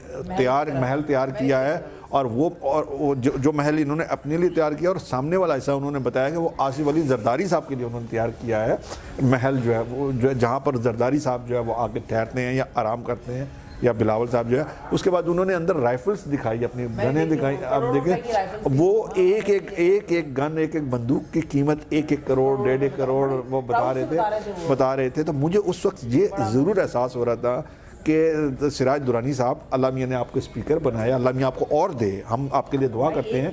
महल तैयार किया है, और वो जो महल इन्होंने अपने लिए तैयार किया, और सामने वाला हिस्सा उन्होंने बताया कि वो आसिफ अली जरदारी साहब के लिए उन्होंने तैयार किया है महल, जो है वो जो है जहाँ पर जरदारी साहब जो है वो आके ठहरते हैं या आराम करते हैं, या बिलावल साहब जो है। उसके बाद उन्होंने अंदर राइफल्स दिखाई, अपनी गनें दिखाई। आप देखें वो एक गन, एक बंदूक की कीमत 1 करोड़ 1.5 करोड़ वो बता रहे थे। तो मुझे उस वक्त ये ज़रूर एहसास हो रहा था कि सिराज दुरानी साहब, अल्लाह मियाँ ने आपको स्पीकर बनाया, अल्लाह मियाँ आपको और दे। हम आपके लिए दुआ करते हैं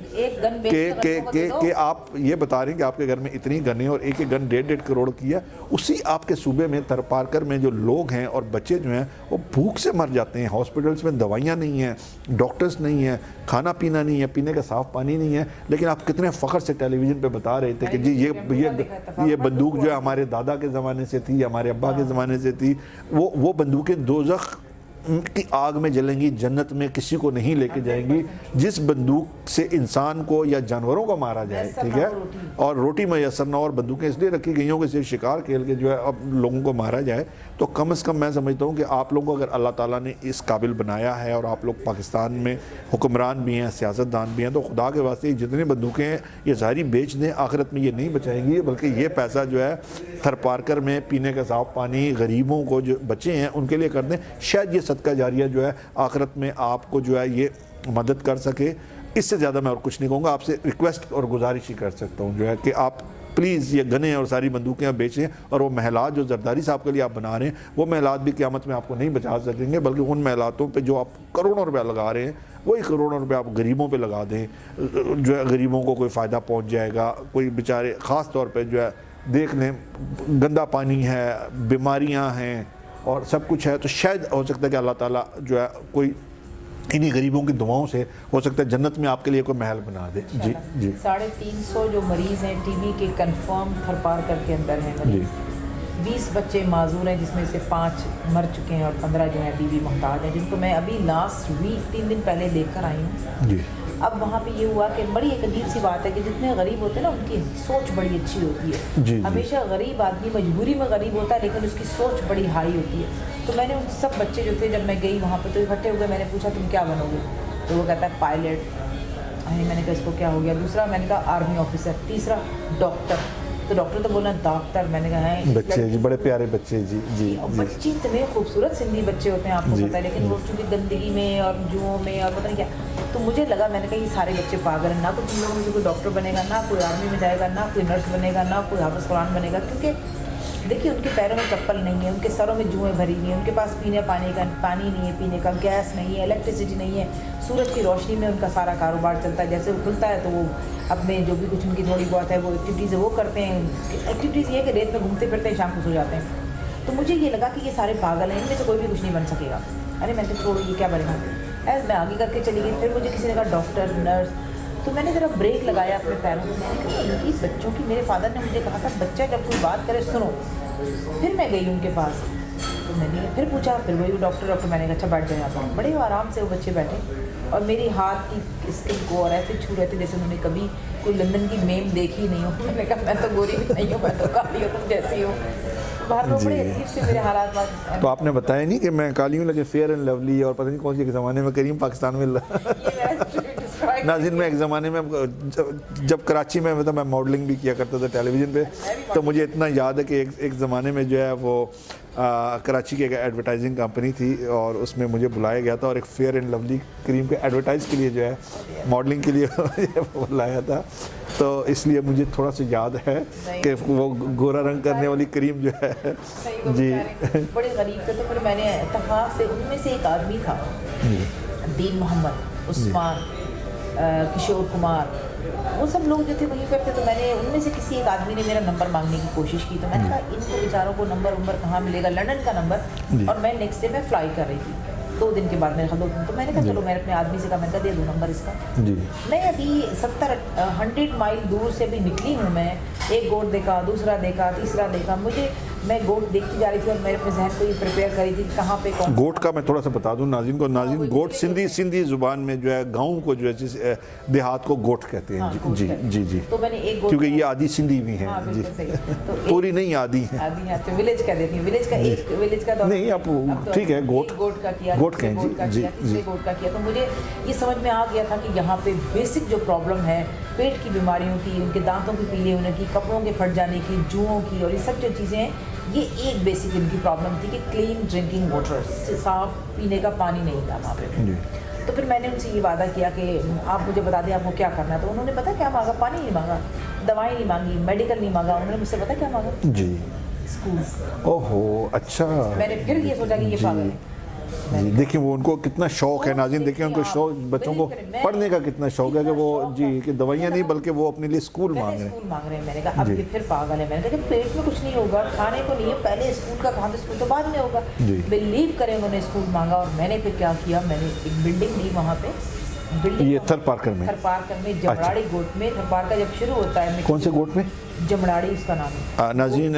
कि आप ये बता रहे हैं कि आपके घर में इतनी गनें और एक गन 1.5 करोड़ की है। उसी आपके सूबे में थरपारकर में जो लोग हैं और बच्चे जो हैं वो भूख से मर जाते हैं। हॉस्पिटल्स में दवाइयाँ नहीं हैं, डॉक्टर्स नहीं हैं, खाना पीना नहीं है, पीने का साफ़ पानी नहीं है। लेकिन आप कितने फ़ख्र से टेलीविज़न पे बता रहे थे कि जी ये बंदूक जो है हमारे दादा के ज़माने से थी, हमारे अब्बा के ज़माने से थी। वो बंदूकें दोज़ख की आग में जलेंगी, जन्नत में किसी को नहीं लेके जाएंगी। जिस बंदूक से इंसान को या जानवरों को मारा जाए, ठीक है, और रोटी मैसर ना, और बंदूकें इसलिए रखी गई हों कि सिर्फ शिकार खेल के जो है अब लोगों को मारा जाए। तो कम से कम मैं समझता हूँ कि आप लोगों को अगर अल्लाह ताला ने इस काबिल बनाया है, और आप लोग पाकिस्तान में हुक्मरान भी हैं, सियासतदान भी हैं, तो खुदा के वास्ते जितनी बंदूकें हैं ये सारी बेच दें। आखिरत में ये नहीं बचाएंगी, बल्कि ये पैसा जो है थरपारकर में पीने का साफ पानी, गरीबों को जो बच्चे हैं उनके लिए कर दें। शायद ये सदका जारिया जो है आखिरत में आपको जो है ये मदद कर सके। इससे ज़्यादा मैं और कुछ नहीं कहूँगा। आपसे रिक्वेस्ट और गुजारिश ही कर सकता हूँ जो है कि आप प्लीज़ ये गनें और सारी बंदूकें आप बेचें, और वो महलात जो जरदारी साहब के लिए आप बना रहे हैं, वो महलात भी क़यामत में आपको नहीं बचा सकेंगे, बल्कि उन महलातों पे जो आप करोड़ों रुपया लगा रहे हैं, वही करोड़ों रुपये आप गरीबों पे लगा दें, जो है गरीबों को कोई फ़ायदा पहुँच जाएगा। कोई बेचारे ख़ास तौर पर जो है देख लें, गंदा पानी है, बीमारियाँ हैं और सब कुछ है, तो शायद हो सकता है कि अल्लाह ताला जो है कोई इन्हीं गरीबों की दुआओं से हो सकता है जन्नत में आपके लिए कोई महल बना दे। जी जी। 350 जो मरीज़ हैं टीबी के कंफर्म थरपारकर के अंदर हैं मरीज़। 20 बच्चे माजूर हैं, जिसमें से 5 मर चुके हैं और 15 जो हैं टीबी मुहताज हैं, जिनको मैं अभी लास्ट वीक 3 दिन पहले देख कर आई हूँ जी। अब वहाँ पे ये हुआ कि बड़ी एक अजीब सी बात है कि जितने गरीब होते हैं ना उनकी सोच बड़ी अच्छी होती है जी। हमेशा गरीब आदमी मजबूरी में गरीब होता है, लेकिन उसकी सोच बड़ी हाई होती है। तो मैंने उन सब बच्चे जो थे, जब मैं गई वहाँ पे तो इकट्ठे हो गए। मैंने पूछा तुम क्या बनोगे? तो वो कहता है पायलट। मैंने कहा इसको क्या हो गया? दूसरा मैंने कहा आर्मी ऑफिसर। तीसरा डॉक्टर। तो डॉक्टर तो बोला डॉक्टर। मैंने कहा है बच्चे जी, बड़े प्यारे बच्चे जी जी। बच्चे इतने खूबसूरत सिंधी बच्चे होते हैं, आपको पता है, लेकिन वो चूँकि गंदगी में और जुओं में और पता नहीं क्या। तो मुझे लगा, मैंने कहा ये सारे बच्चे पागल हैं, ना तो तुम लोगों में से कोई डॉक्टर बनेगा, ना कोई आर्मी में जाएगा, ना कोई नर्स बनेगा, ना कोई हाफिज़ कुरान बनेगा। क्योंकि देखिए उनके पैरों में चप्पल नहीं है, उनके सरों में जुएँ भरी हुई हैं, उनके पास पानी नहीं है पीने का, गैस नहीं है, इलेक्ट्रिसिटी नहीं है। सूरज की रोशनी में उनका सारा कारोबार चलता है। जैसे वो खुलता है तो वो अपने जो भी कुछ उनकी थोड़ी बहुत है वो एक्टिविटीज़ वो करते हैं। एक्टिविटीज़ ये है कि रेत में घूमते फिरते हैं, शाम को सो जाते हैं। तो मुझे ये लगा कि ये सारे पागल हैं, इनमें से कोई भी कुछ नहीं बन सकेगा। अरे मैंने कहा छोड़ो ये क्या बनेगा, ऐसे मैं आगे करके चली गई। फिर मुझे किसी ने कहा डॉक्टर, नर्स, तो मैंने ज़रा ब्रेक लगाया अपने पैरों में। मैंने कहा इनकी बच्चों की, मेरे फादर ने मुझे कहा था बच्चा जब कोई बात करे सुनो। फिर मैं गई उनके पास, तो मैंने फिर पूछा, फिर वही डॉक्टर, मैंने कहा अच्छा बैठ जाए आप। बड़े आराम से वो बच्चे बैठे और मेरी हाथ की स्किन को और ऐसे छू रहे थे जैसे उन्होंने कभी कोई लंदन की मेम देखी नहीं हो। मैंने कहा मैं तो गोरी भी नहीं हूँ, मैं तो काली हूँ, तुम जैसी हो। बाहर में बड़े अजीब से मेरे हालात बात। तो आपने बताया नहीं कि मैं काली हूँ लेकिन फेयर एंड लवली और पता नहीं कौन सी ज़माने में करीम पाकिस्तान में नाज़रीन, मैं एक ज़माने में जब कराची में मतलब मैं मॉडलिंग भी किया करता था टेलीविज़न पे, तो मुझे इतना याद है कि एक ज़माने में जो है वो कराची की एक एडवर्टाइजिंग कंपनी थी और उसमें मुझे बुलाया गया था और एक फेयर एंड लवली क्रीम के एडवर्टाइज़ के लिए जो है मॉडलिंग के लिए बुलाया था। तो इसलिए मुझे थोड़ा सा याद है कि वो गोरा रंग करने वाली क्रीम जो है जी बड़े गरीब थे। तो फिर मैंने इत्तेफाक से उनमें से एक आदमी था दीन मोहम्मद, उस्मान, किशोर कुमार, वो सब लोग जो थे वहीं पर थे। तो मैंने उनमें से किसी एक आदमी ने मेरा नंबर मांगने की कोशिश की। तो मैंने कहा इनको बेचारों को नंबर कहाँ मिलेगा, लंदन का नंबर। और मैं नेक्स्ट डे मैं फ्लाई कर रही थी 2 दिन के बाद, मेरे 2 दिन। तो मैंने कहा चलो मैं अपने आदमी से कहा, मैंने कहा दे दूँ नंबर इसका। जी मैं अभी 100 माइल दूर से भी निकली हूँ। मैं एक गोट देखा, दूसरा देखा, तीसरा देखा। मैं गोट देखती जा रही थी और मेरे अपने जहन को ये प्रिपेयर करी थी कहाँ पे कौन। गोट का मैं थोड़ा सा बता दूं नाज़रीन को, नाज़रीन गोट सिंधी ज़ुबान में जो है गाँव को जो है जिस देहात को गोट कहते हैं। हाँ, जी जी जी। तो मैंने एक गोट, क्योंकि ये आधी सिंधी भी हैं। हाँ, जी तो पूरी नहीं आधी है, आधी है तो विलेज कह देती हूँ। विलेज का नहीं आप ठीक है गोट का किया, गोट कहें जी तीसरे गोट का किया। तो मुझे ये समझ में आ गया था कि यहाँ पे बेसिक जो प्रॉब्लम है पेट की बीमारियों की, उनके दांतों की पीले होने की, कपड़ों के फट जाने की, जुओं की और ये सब जो चीज़ें हैं, ये एक बेसिक इनकी प्रॉब्लम थी कि क्लीन ड्रिंकिंग वाटर, साफ पीने का पानी नहीं था वहाँ पे। तो फिर मैंने उनसे ये वादा किया कि आप मुझे बता दें आपको क्या करना है। तो उन्होंने पता क्या मांगा, पानी नहीं मांगा, दवाई नहीं मांगी, मेडिकल नहीं मांगा, उन्होंने मुझसे पता क्या मांगा, जी स्कूल। ओहो अच्छा। मैंने फिर ये सोचा कि ये पागल है। देखिए वो उनको कितना शौक है नाज़रीन, देखिए उनको शौक, बच्चों को पढ़ने का कितना शौक है कि वो जी कि दवाइयाँ नहीं बल्कि वो अपने लिए स्कूल मांग रहे हैं। मैंने कहा अब ये फिर पागल है। मैंने कहा कि पेट में कुछ नहीं होगा, खाने को नहीं है, पहले स्कूल का कहा, स्कूल तो बाद में होगा। बिलीव करें उन्होंने स्कूल मांगा और मैंने फिर क्या किया, मैंने एक बिल्डिंग ली वहाँ पे, ये थरपारकर में जमड़ाड़ी गोट में। थरपारकर जब शुरू होता है, कौन से गोट में? जमड़ाड़ी उसका नाम है। नाज़रीन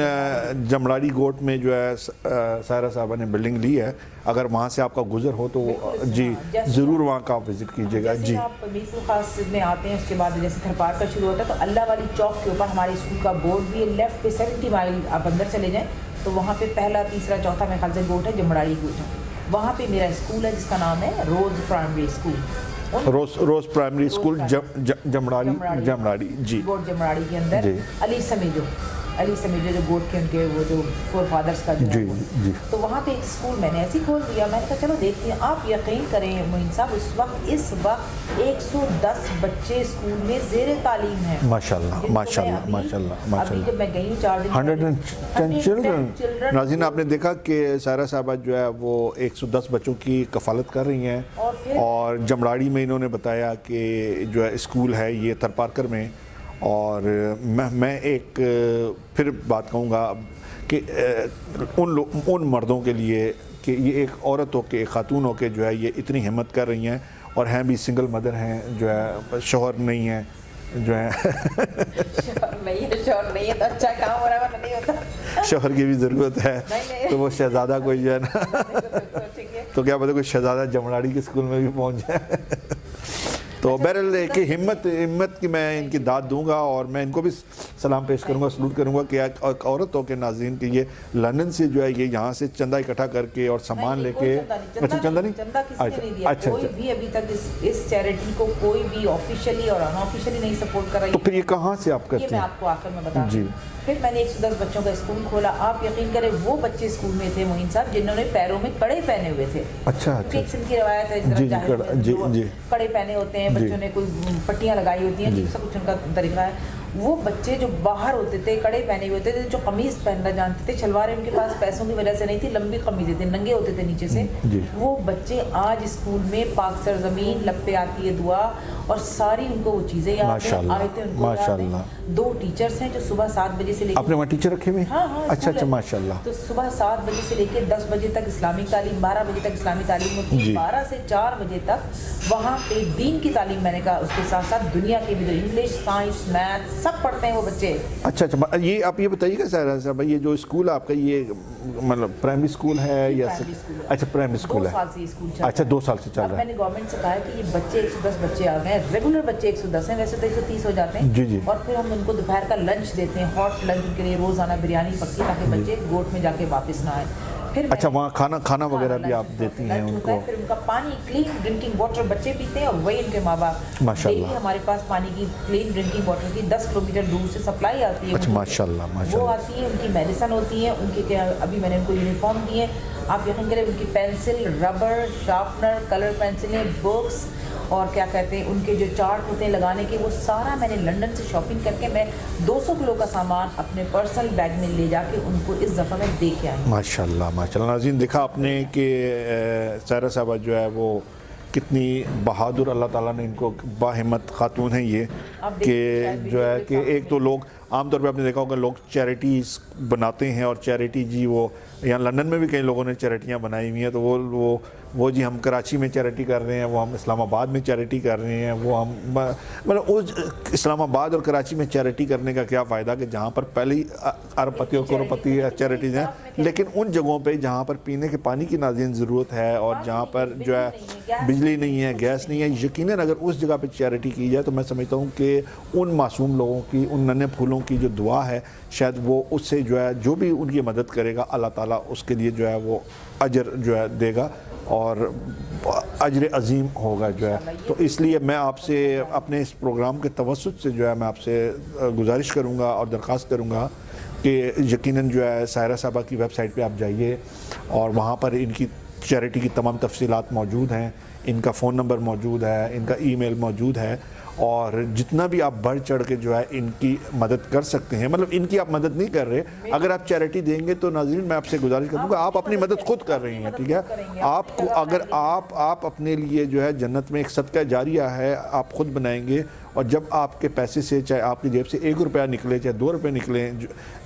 जमड़ाड़ी गोट में जो है सायरा साहबा ने बिल्डिंग ली है, अगर वहाँ से आपका गुजर हो तो जी ज़रूर वहाँ का आप विज़िट कीजिएगा। जी आप मीरपुर खास में आते हैं, उसके बाद जैसे थरपारकर शुरू होता है तो अल्लाह वाली चौक के ऊपर हमारे स्कूल का बोर्ड भी है। लेफ्ट पे 70 माइल आप अंदर चले जाएँ तो वहाँ पे पहला, तीसरा, चौथा मेरे ख्याल से गोट है, जमड़ाड़ी गोट है। वहाँ पे मेरा स्कूल है जिसका नाम है रोज़ प्राइमरी स्कूल। रोज़ प्राइमरी स्कूल जमड़ाड़ी जी, गोट जमड़ाड़ी के अंदर अली समीजो जो गोट के उनके वो जो 4 फादर्स का जो जी। तो वहाँ पे एक स्कूल मैंने ऐसे ही खोल दिया। मैंने कहा चलो देखते हैं। आप यकीन करें मोइन साहब, इस वक्त 110 बच्चे स्कूल में ज़ेरे तालीम हैं। माशाल्लाह। अभी जब मैं गई 4 दिन 110 चिल्ड्रन। नाज़रीन आपने देखा कि सायरा साहबा जो है वो 110 बच्चों की कफ़ालत कर रही हैं और जमड़ाड़ी में इन्होंने बताया कि जो है स्कूल है ये थरपारकर में। और मैं एक फिर बात कहूँगा कि उन मर्दों के लिए कि ये एक औरत हो के, एक खातून हो के जो है ये इतनी हिम्मत कर रही हैं और हैं भी सिंगल मदर हैं, जो है शौहर नहीं है, जो है शौहर नहीं है तो अच्छा काम हो रहा है, नहीं होता। शौहर की भी ज़रूरत है तो वो शहज़ादा कोई जो है ना तो क्या पता कोई शहज़ादा जमड़ाड़ी के स्कूल में भी पहुँच जाए। तो बहरहाल कि हिम्मत की मैं इनकी दाद दूंगा और मैं इनको भी सलाम पेश करूंगा, सलूट करूंगा कि एक औरत हो के नाज़रीन कि ये लंदन से जो है ये यहाँ से चंदा इकट्ठा करके और सामान लेके। अच्छा चंदा नहीं, अच्छा कोई भी अभी तक इस चैरिटी को कोई भी ऑफिशियली और अनऑफिशियली नहीं सपोर्ट कर रही है। तो फिर ये कहाँ से आप करते हैं? मैं आपको आखिर में बता जी। फिर मैंने 110 बच्चों का स्कूल खोला। आप यकीन करें वो बच्चे स्कूल में थे मोइन साहब जिन्होंने पैरों में कड़े पहने हुए थे। अच्छा एक सिंध की रवायत है, कड़े पहने होते हैं बच्चों ने, कोई पट्टियाँ लगाई होती हैं, सब कुछ उनका तरीका है। वो बच्चे जो बाहर होते थे, कड़े पहने हुए होते थे, जो कमीज़ पहनना जानते थे, शलवारें उनके पास पैसों की वजह से नहीं थी, लंबी कमीज़ें थी, नंगे होते थे नीचे से, वो बच्चे आज स्कूल में पाक सरजमीन, लप पे आती है दुआ اور ساری ان کو وہ چیزیں یاد ہیں, ماشاءاللہ, آیتیں ان کو یاد ہیں. 2 ٹیچرس ہیں جو صبح 7 بجے سے لے آپ نے وہاں ٹیچر رکھے ہوئے؟ ہاں اچھا اچھا, ماشاء اللہ. تو صبح 7 بجے سے لے کے 10 بجے تک اسلامک تعلیم, 12 بجے تک اسلامی تعلیم ہوتی ہے, 12 سے 4 بجے تک وہاں پہ دین کی تعلیم, میں نے کہا اس کے ساتھ ساتھ دنیا کی بھی, انگلش, سائنس, میتھ سب پڑھتے ہیں وہ بچے. اچھا اچھا, یہ آپ یہ بتائیے گا سارا صاحب, یہ جو اسکول آپ کا یہ مطلب پرائمری اسکول ہے یا اچھا پرائمری اسکول ہے؟ 2 سال سے اسکول چل رہا ہے. اچھا 2 سال سے چل رہا ہے. میں نے گورنمنٹ سے کہا ہے کہ یہ بچے 110 بچے آ گئے ہیں, ریگولر بچے 110 ہیں, ویسے تو 130 ہو جاتے ہیں. جی جی. اور پھر ہم ان کو دوپہر کا لنچ دیتے ہیں, ہاٹ لنچ, ان کے لیے روزانہ بریانی پکتی تاکہ بچے گوٹ میں جا کے واپس نہ آئیں. پھر اچھا وہاں کھانا وغیرہ بھی آپ دیتی ہیں ان کو؟ پھر ان کا پانی, کلین ڈرنکنگ واٹر بچے پیتے ہیں, اور وہی ان کے ماں باپ. ماشاءاللہ. ہمارے پاس پانی کی کلین ڈرنکنگ واٹر کی 10 کلومیٹر دور سے سپلائی آتی ہے. اچھا ماشاءاللہ ماشاءاللہ. وہ آتی ہے, ان کی میڈیسن ہوتی ہے, ان کے کیا ابھی میں نے ان کو یونیفارم دی ہے. آپ یقین کریں ان کی پینسل, ربڑ, شارپنر, کلر پینسلیں, بکس, اور کیا کہتے ہیں ان کے جو چارٹ ہوتے ہیں لگانے کے, وہ سارا میں نے لنڈن سے شاپنگ کر کے میں 200 کلو کا سامان اپنے پرسنل بیگ میں لے جا کے ان کو اس دفعہ میں دے کے آئی. ماشاءاللہ ماشاءاللہ. ناظرین دیکھا آپ نے کہ سائرہ صاحبہ جو ہے وہ کتنی بہادر, اللہ تعالیٰ نے ان کو باہمت خاتون ہیں یہ, کہ جو ہے کہ ایک تو لوگ عام طور پہ آپ نے دیکھا ہوگا لوگ چیریٹیز بناتے ہیں, اور چیریٹی جی وہ یہاں لندن میں بھی کئی لوگوں نے چیریٹیاں بنائی ہوئی ہیں, تو وہ جی ہم کراچی میں چیریٹی کر رہے ہیں, وہ ہم اسلام آباد میں چیریٹی کر رہے ہیں, وہ ہم مطلب اس اسلام آباد اور کراچی میں چیریٹی کرنے کا کیا فائدہ کہ جہاں پر پہلے ہی ارب پتی اور کروڑ پتی چیریٹیز ہیں, لیکن ان جگہوں پہ جہاں پر پینے کے پانی کی ناظرین ضرورت ہے, اور جہاں پر جو ہے بجلی نہیں ہے, گیس نہیں ہے, یقیناً اگر اس جگہ پہ چیریٹی کی جائے تو میں سمجھتا ہوں کہ ان معصوم لوگوں کی, ان ننھے پھولوں کی جو دعا ہے, شاید وہ اس سے جو ہے جو بھی ان کی مدد کرے گا اللہ تعالیٰ اس کے لیے جو ہے وہ اجر جو ہے دے گا, اور اجر عظیم ہوگا جو ہے. تو اس لیے میں آپ سے اپنے اس پروگرام کے توسط سے جو ہے میں آپ سے گزارش کروں گا اور درخواست کروں گا کہ یقیناً جو ہے سائرہ صاحبہ کی ویب سائٹ پہ آپ جائیے, اور وہاں پر ان کی چیریٹی کی تمام تفصیلات موجود ہیں, ان کا فون نمبر موجود ہے, ان کا ای میل موجود ہے, اور جتنا بھی آپ بڑھ چڑھ کے جو ہے ان کی مدد کر سکتے ہیں, مطلب ان کی آپ مدد نہیں کر رہے, اگر آپ چیریٹی دیں گے تو ناظرین میں آپ سے گزارش کروں گا آپ اپنی مدد خود کر رہی ہیں, ٹھیک ہے. آپ کو اگر آپ اپنے لیے جو ہے جنت میں ایک صدقہ جاریہ ہے آپ خود بنائیں گے, اور جب آپ کے پیسے سے, چاہے آپ کی جیب سے 1 روپیہ نکلے چاہے 2 روپے نکلیں,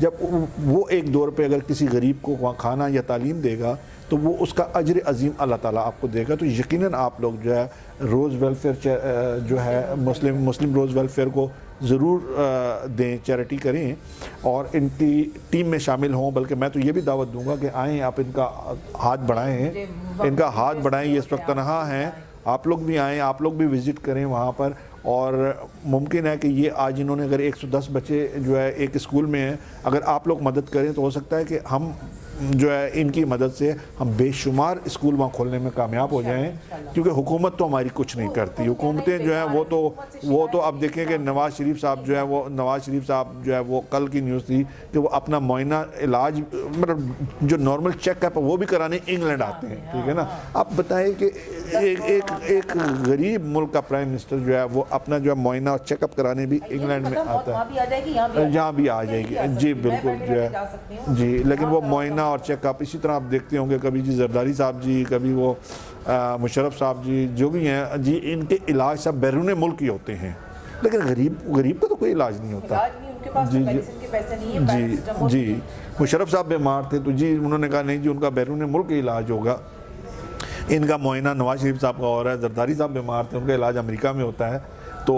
جب وہ 1-2 روپے اگر کسی غریب کو وہاں کھانا یا تعلیم دے گا تو وہ اس کا اجر عظیم اللہ تعالیٰ آپ کو دے گا. تو یقیناً آپ لوگ جو ہے روز ویلفیئر جو ہے مسلم روز ویلفیئر کو ضرور دیں, چیریٹی کریں, اور ان کی ٹیم میں شامل ہوں. بلکہ میں تو یہ بھی دعوت دوں گا کہ آئیں, آپ ان کا ہاتھ بڑھائیں, ان کا ہاتھ بڑھائیں. یہ اس وقت تنہا ہیں, آپ لوگ بھی آئیں, آپ لوگ بھی وزٹ کریں وہاں پر. اور ممکن ہے کہ یہ آج انہوں نے اگر 110 بچے جو ہے ایک اسکول میں ہیں, اگر آپ لوگ مدد کریں تو ہو سکتا ہے کہ ہم جو ہے ان کی مدد سے ہم بے شمار اسکول وہاں کھولنے میں کامیاب ہو جائیں, کیونکہ حکومت تو ہماری کچھ نہیں کرتی. حکومتیں جو ہیں وہ تو اب دیکھیں کہ نواز شریف صاحب جو ہے وہ کل کی نیوز تھی کہ وہ اپنا معائنہ علاج مطلب جو نارمل چیک اپ وہ بھی کرانے انگلینڈ آتے ہیں, ٹھیک ہے نا. آپ بتائیں کہ ایک غریب ملک کا پرائم منسٹر جو ہے وہ اپنا جو ہے معائنہ اور چیک اپ کرانے بھی انگلینڈ میں آتا ہے, یہاں بھی آ جائے گی. جی بالکل جو ہے جی, لیکن وہ معائنہ اور چیک اپ اسی طرح آپ دیکھتے ہوں گے کبھی جی زرداری صاحب جی, کبھی وہ مشرف صاحب جی, جو بھی ہیں جی, ان کے علاج سب بیرون ملک ہی ہوتے ہیں, لیکن غریب کا تو کوئی علاج نہیں ہوتا. جی مشرف صاحب بیمار تھے تو جی انہوں نے کہا نہیں جی ان کا بیرون ملک ہی علاج ہوگا, ان کا معائنہ نواز شریف صاحب کا ہو رہا ہے. زرداری صاحب بیمار تھے, ان کا علاج امریکہ میں ہوتا ہے. تو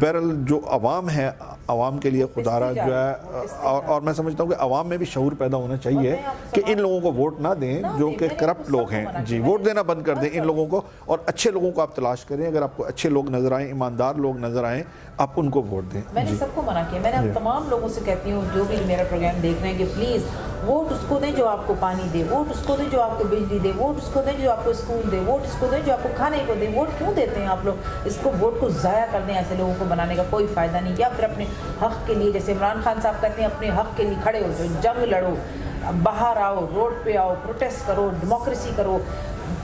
بہرحال جو عوام ہے, عوام کے لیے خدا را جو ہے, اور میں سمجھتا ہوں کہ عوام میں بھی شعور پیدا ہونا چاہیے کہ ان لوگوں کو ووٹ نہ دیں جو کہ کرپٹ لوگ ہیں. جی ووٹ دینا بند کر دیں ان لوگوں کو, اور اچھے لوگوں کو آپ تلاش کریں. اگر آپ کو اچھے لوگ نظر آئیں, ایماندار لوگ نظر آئیں, آپ ان کو ووٹ دیں. میں نے سب کو منع کیا, میں نے تمام لوگوں سے کہتی ہوں جو بھی میرا پروگرام دیکھ رہے ہیں کہ پلیز ووٹ اس کو دیں جو آپ کو پانی دے, ووٹ اس کو دیں جو آپ کو بجلی دے, ووٹ اس کو دیں جو آپ کو اسکول دے, ووٹ اس کو دیں جو آپ کو کھانے کو دے. ووٹ کیوں دیتے ہیں آپ لوگ؟ اس کو ووٹ کو ضائع کر دیں, ایسے لوگوں کو بنانے کا کوئی فائدہ نہیں. یا پھر اپنے حق کے لیے, جیسے عمران خان صاحب کہتے ہیں, اپنے حق کے لیے کھڑے ہو جاؤ, جنگ لڑو, باہر آؤ, روڈ پہ آؤ, پروٹیسٹ کرو, ڈیموکریسی کرو,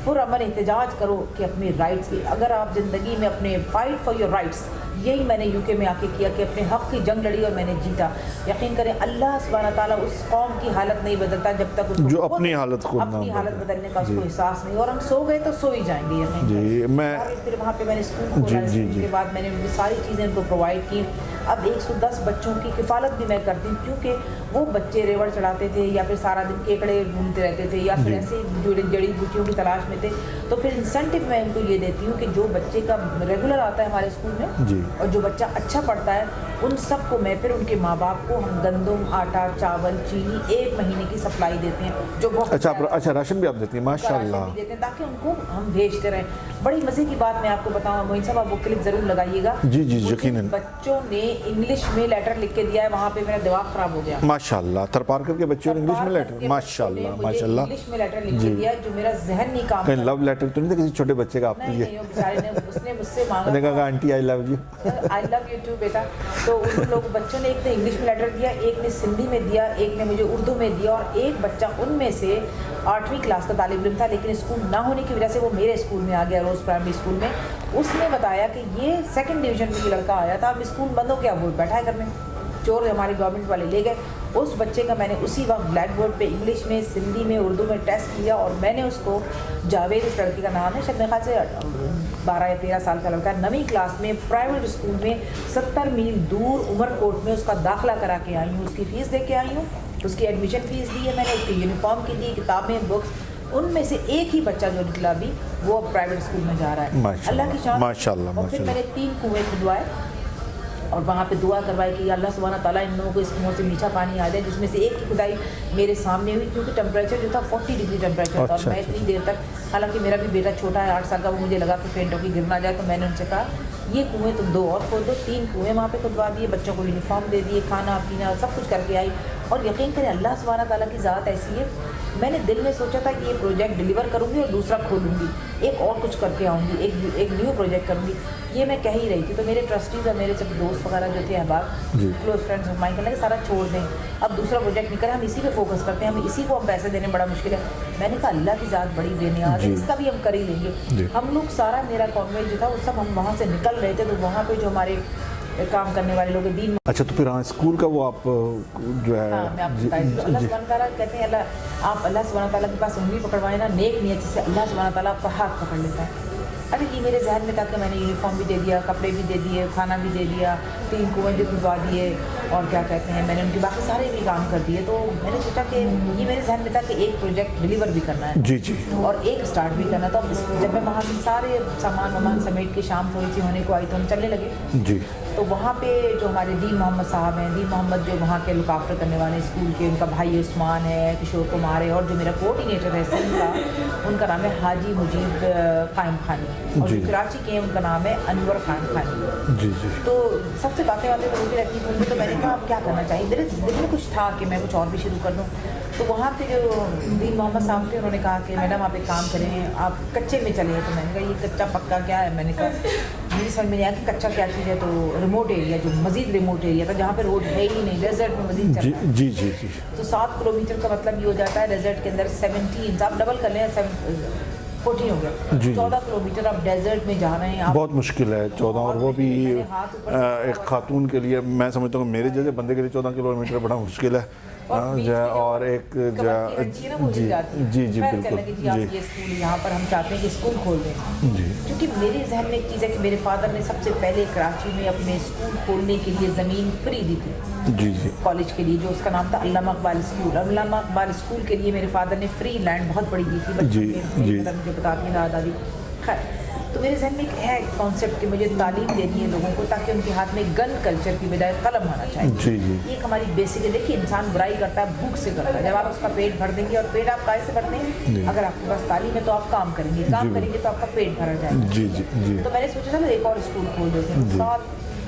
پرامن احتجاج کرو کہ اپنی رائٹس کی. اگر آپ زندگی میں اپنے فائٹ فار یور رائٹس, यही मैंने यूके में आके किया कि अपने हक़ की जंग लड़ी और मैंने जीता। यकीन करें अल्लाह सुब्हाना ताला उस कौम की हालत नहीं बदलता जब तक उसको जो अपनी हालत खुद ना अपनी हालत बदले। बदलने का उसको एहसास नहीं। और हम सो गए तो सो ही जाएंगे यकीन जी करें। मैं और फिर वहाँ पे मैंने स्कूल खोला, जी, स्कूल जी। के बाद मैंने उनकी सारी चीज़ें उनको प्रोवाइड की। अब 110 बच्चों की किफ़ालत भी मैं करती हूँ, क्योंकि वो बच्चे रेवड़ चढ़ाते थे या फिर सारा दिन केकड़े घूमते रहते थे या फिर जी। ऐसे जड़ी बूटियों की तलाश में थे। तो फिर इंसेंटिव मैं उनको ये देती हूँ कि जो बच्चे का रेगुलर आता है हमारे स्कूल में जी। और जो बच्चा अच्छा पढ़ता है उन सबको मैं फिर उनके माँ बाप को हम गंदम, आटा, चावल, चीनी 1 महीने की सप्लाई देते हैं, जो बहुत अच्छा राशन भी आप देती हैं, माशाल्लाह। देते हैं ताकि उनको हम भेजते रहें। बड़ी मज़े की बात मैं आपको बताऊँ मोइन साहब, आप वो क्लिप ज़रूर लगाइएगा। जी, जी, उस दिन यकीनन। बच्चों ने इंग्लिश में लेटर लिख के दिया है, वहाँ पे मेरा दिमाग ख़राब हो गया। माशाल्लाह, थरपारकर के बच्चों ने इंग्लिश में लेटर, माशाल्लाह माशाल्लाह। इंग्लिश में लेटर लिख के दिया है, जो मेरा जहन नहीं काम कहीं करता। लव लेटर तो नहीं था किसी छोटे बच्चे का आपके नहीं लिए? नहीं, वो बेचारे ने उसने मुझसे मांगा मैंने कहा aunty I love you. I love you too बेटा। तो उन लोग बच्चों ने एक ने इंग्लिश में लेटर दिया, एक ने सिंधी में दिया, एक ने मुझे उर्दू में दिया, और एक बच्चा उनमें से 8वीं क्लास का तालिब इल्म था, लेकिन स्कूल ना होने की वजह से वो मेरे स्कूल में आ गया, रोज़ प्राइमरी स्कूल में। उसने बताया कि ये 2nd डिवीज़न में लड़का आया था, अब स्कूल बंद हो गया, वो बैठा है घर में। चोर हमारे गवर्नमेंट वाले ले गए उस बच्चे का। मैंने उसी वक्त ब्लैक बोर्ड पे इंग्लिश में, सिंधी में, उर्दू में टेस्ट लिया और मैंने उसको, जावेद उस लड़के का नाम है, शायद मेरे ख्याल से 12 या 13 साल का लड़का, 9वीं क्लास में प्राइवेट स्कूल में 70 मील दूर उमरकोट में उसका दाखिला करा के आई हूँ, उसकी फ़ीस दे के आई हूँ, उसकी एडमिशन फ़ीस दी है मैंने, उसकी यूनिफॉर्म की दी, किताबें, बुक्स। उनमें से एक ही बच्चा जो निकला भी वो अब प्राइवेट स्कूल में जा रहा है, अल्लाह की शान। माशाल्लाह और फिर मैंने 3 कुएँ खुदवाए और वहाँ पे दुआ करवाई कि अल्लाह सुब्हाना ताला इन लोगों को इस कुओं से मीठा पानी आ जाए, जिसमें से एक की खुदाई मेरे सामने हुई, क्योंकि टेम्परेचर जो था 40 डिग्री टेम्परेचर था। और मैं इतनी देर तक, हालांकि मेरा भी बेटा छोटा है 8 साल का, वो मुझे लगा कि फेंट होकर गिर ना जाए, तो मैंने उनसे कहा ये कुएँ तुम 2 और खोद दो। 3 कुएँ वहाँ पे खुदवा दिए, बच्चों को यूनिफॉर्म दे दिए, खाना पीना सब कुछ करके आई। और यकीन करें अल्लाह सुब्हाना ताला की ज़ात ऐसी है, मैंने दिल में सोचा था कि ये प्रोजेक्ट डिलीवर करूँगी और दूसरा खोलूँगी, एक और कुछ करके आऊँगी, एक न्यू प्रोजेक्ट करूँगी, ये मैं कह ही रही थी। तो मेरे ट्रस्टीज़ और मेरे सब दोस्त वगैरह जो थे अहबाब, क्लोज फ्रेंड्स ऑफ माइन, कहने सारा छोड़ दें, अब दूसरा प्रोजेक्ट नहीं करें, हम इसी पे फोकस करते हैं, हम इसी को हम पैसे देने बड़ा मुश्किल है। मैंने कहा अल्लाह की ज़ात बड़ी बेनियाज है, इसका भी हम कर ही लेंगे। हम लोग सारा, मेरा कॉन्वेंट जो था वो सब, हम वहाँ से निकल रहे थे, तो वहाँ पे जो हमारे काम करने वाले लोग दीन। अच्छा, तो फिर हाँ स्कूल का वो आप जो है, हाँ, मैं आपको बताई तो अल्लाह सुब्हाना ताला कहते हैं, आप अल्लाह सुब्हाना ताला के पास उंगली पकड़वाए ना नेक नियत से, अल्लाह सुब्हाना ताला आपका हाथ पकड़ लेता है। अरे ये मेरे जहन में था कि मैंने यूनिफॉर्म भी दे दिया, कपड़े भी दे दिए, खाना भी दे दिया, 3 कुएँ भी खुदवा दिए, और क्या कहते हैं, मैंने उनके बाकी सारे भी काम कर दिए। तो मैंने सोचा कि ये मेरे जहन में था कि एक प्रोजेक्ट डिलीवर भी करना है, जी जी, और एक स्टार्ट भी करना था। जब मैं वहाँ से सारे सामान समेट के शाम थोड़ी सी होने को आई तो हम चलने लगे। जी। तो वहाँ पे जो हमारे दीन मोहम्मद साहब हैं, दीन मोहम्मद जो वहाँ के लुक आफ्टर करने वाले स्कूल के, उनका भाई उस्मान है, किशोर कुमार है, और जो मेरा कोऑर्डिनेटर है सिंध का, उनका नाम है हाजी मुजीब कायम खानी, और जो कराची के हैं उनका नाम है अनवर खान खानी। जी जी। तो सबसे बातें तो वो भी रहती थी, तो मैंने कहा अब क्या करना चाहिए, मेरे दिल में कुछ था कि मैं कुछ और भी शुरू कर दूँ। तो वहाँ पे जो दीन मोहम्मद साहब थे उन्होंने कहा कि मैडम आप एक काम करें, आप कच्चे में चले। तो मैंने कहा ये कच्चा पक्का क्या है, मैंने कहा मुझे समझ में नहीं आया कि कच्चा क्या चीज़ है। तो रिमोट एरिया, जो मज़ीद रिमोट एरिया था जहाँ पे रोड है ही नहीं, डेजर्ट में मज़ीद जी जी जी जी। तो 7 किलोमीटर का मतलब ये हो जाता है डेजर्ट के अंदर 17, आप डबल कर लें 14 हो गया, 14 किलोमीटर आप डेजर्ट में जा रहे हैं। आप बहुत मुश्किल है 14, और वो भी एक खातून के लिए, मैं समझता हूँ मेरे जैसे बंदे के लिए 14 किलोमीटर बड़ा मुश्किल है। और एक जी जी जी बिल्कुल जी। ये स्कूल यहाँ पर हम चाहते हैं कि स्कूल खोल दें जी, क्योंकि मेरे जहन में एक चीज़ है कि मेरे फादर ने सबसे पहले कराची में अपने स्कूल खोलने के लिए ज़मीन फ्री दी थी जी जी, कॉलेज के लिए, जो उसका नाम था अल्लामा इकबाल स्कूल। अल्लामा इकबाल स्कूल के लिए मेरे फादर ने फ्री लैंड बहुत बड़ी दी थी जी जी, मुझे बताती है दादी। खैर, तो मेरे जहन में एक है कॉन्सेप्ट कि मुझे तालीम देनी है लोगों को, ताकि उनके हाथ में गन कल्चर की बजाय कलम होना चाहिए। जी जी, ये एक हमारी बेसिक है। देखिए इंसान बुराई करता है भूख से करता है, जब आप उसका पेट भर देंगे, और पेट आप काहे से भरते हैं, अगर आपके पास तालीम है तो आप काम करेंगे, काम करेंगे तो आपका पेट भरा जाएगा। जी जी जी। तो मैंने सोचा था एक और स्कूल खोल देते हैं।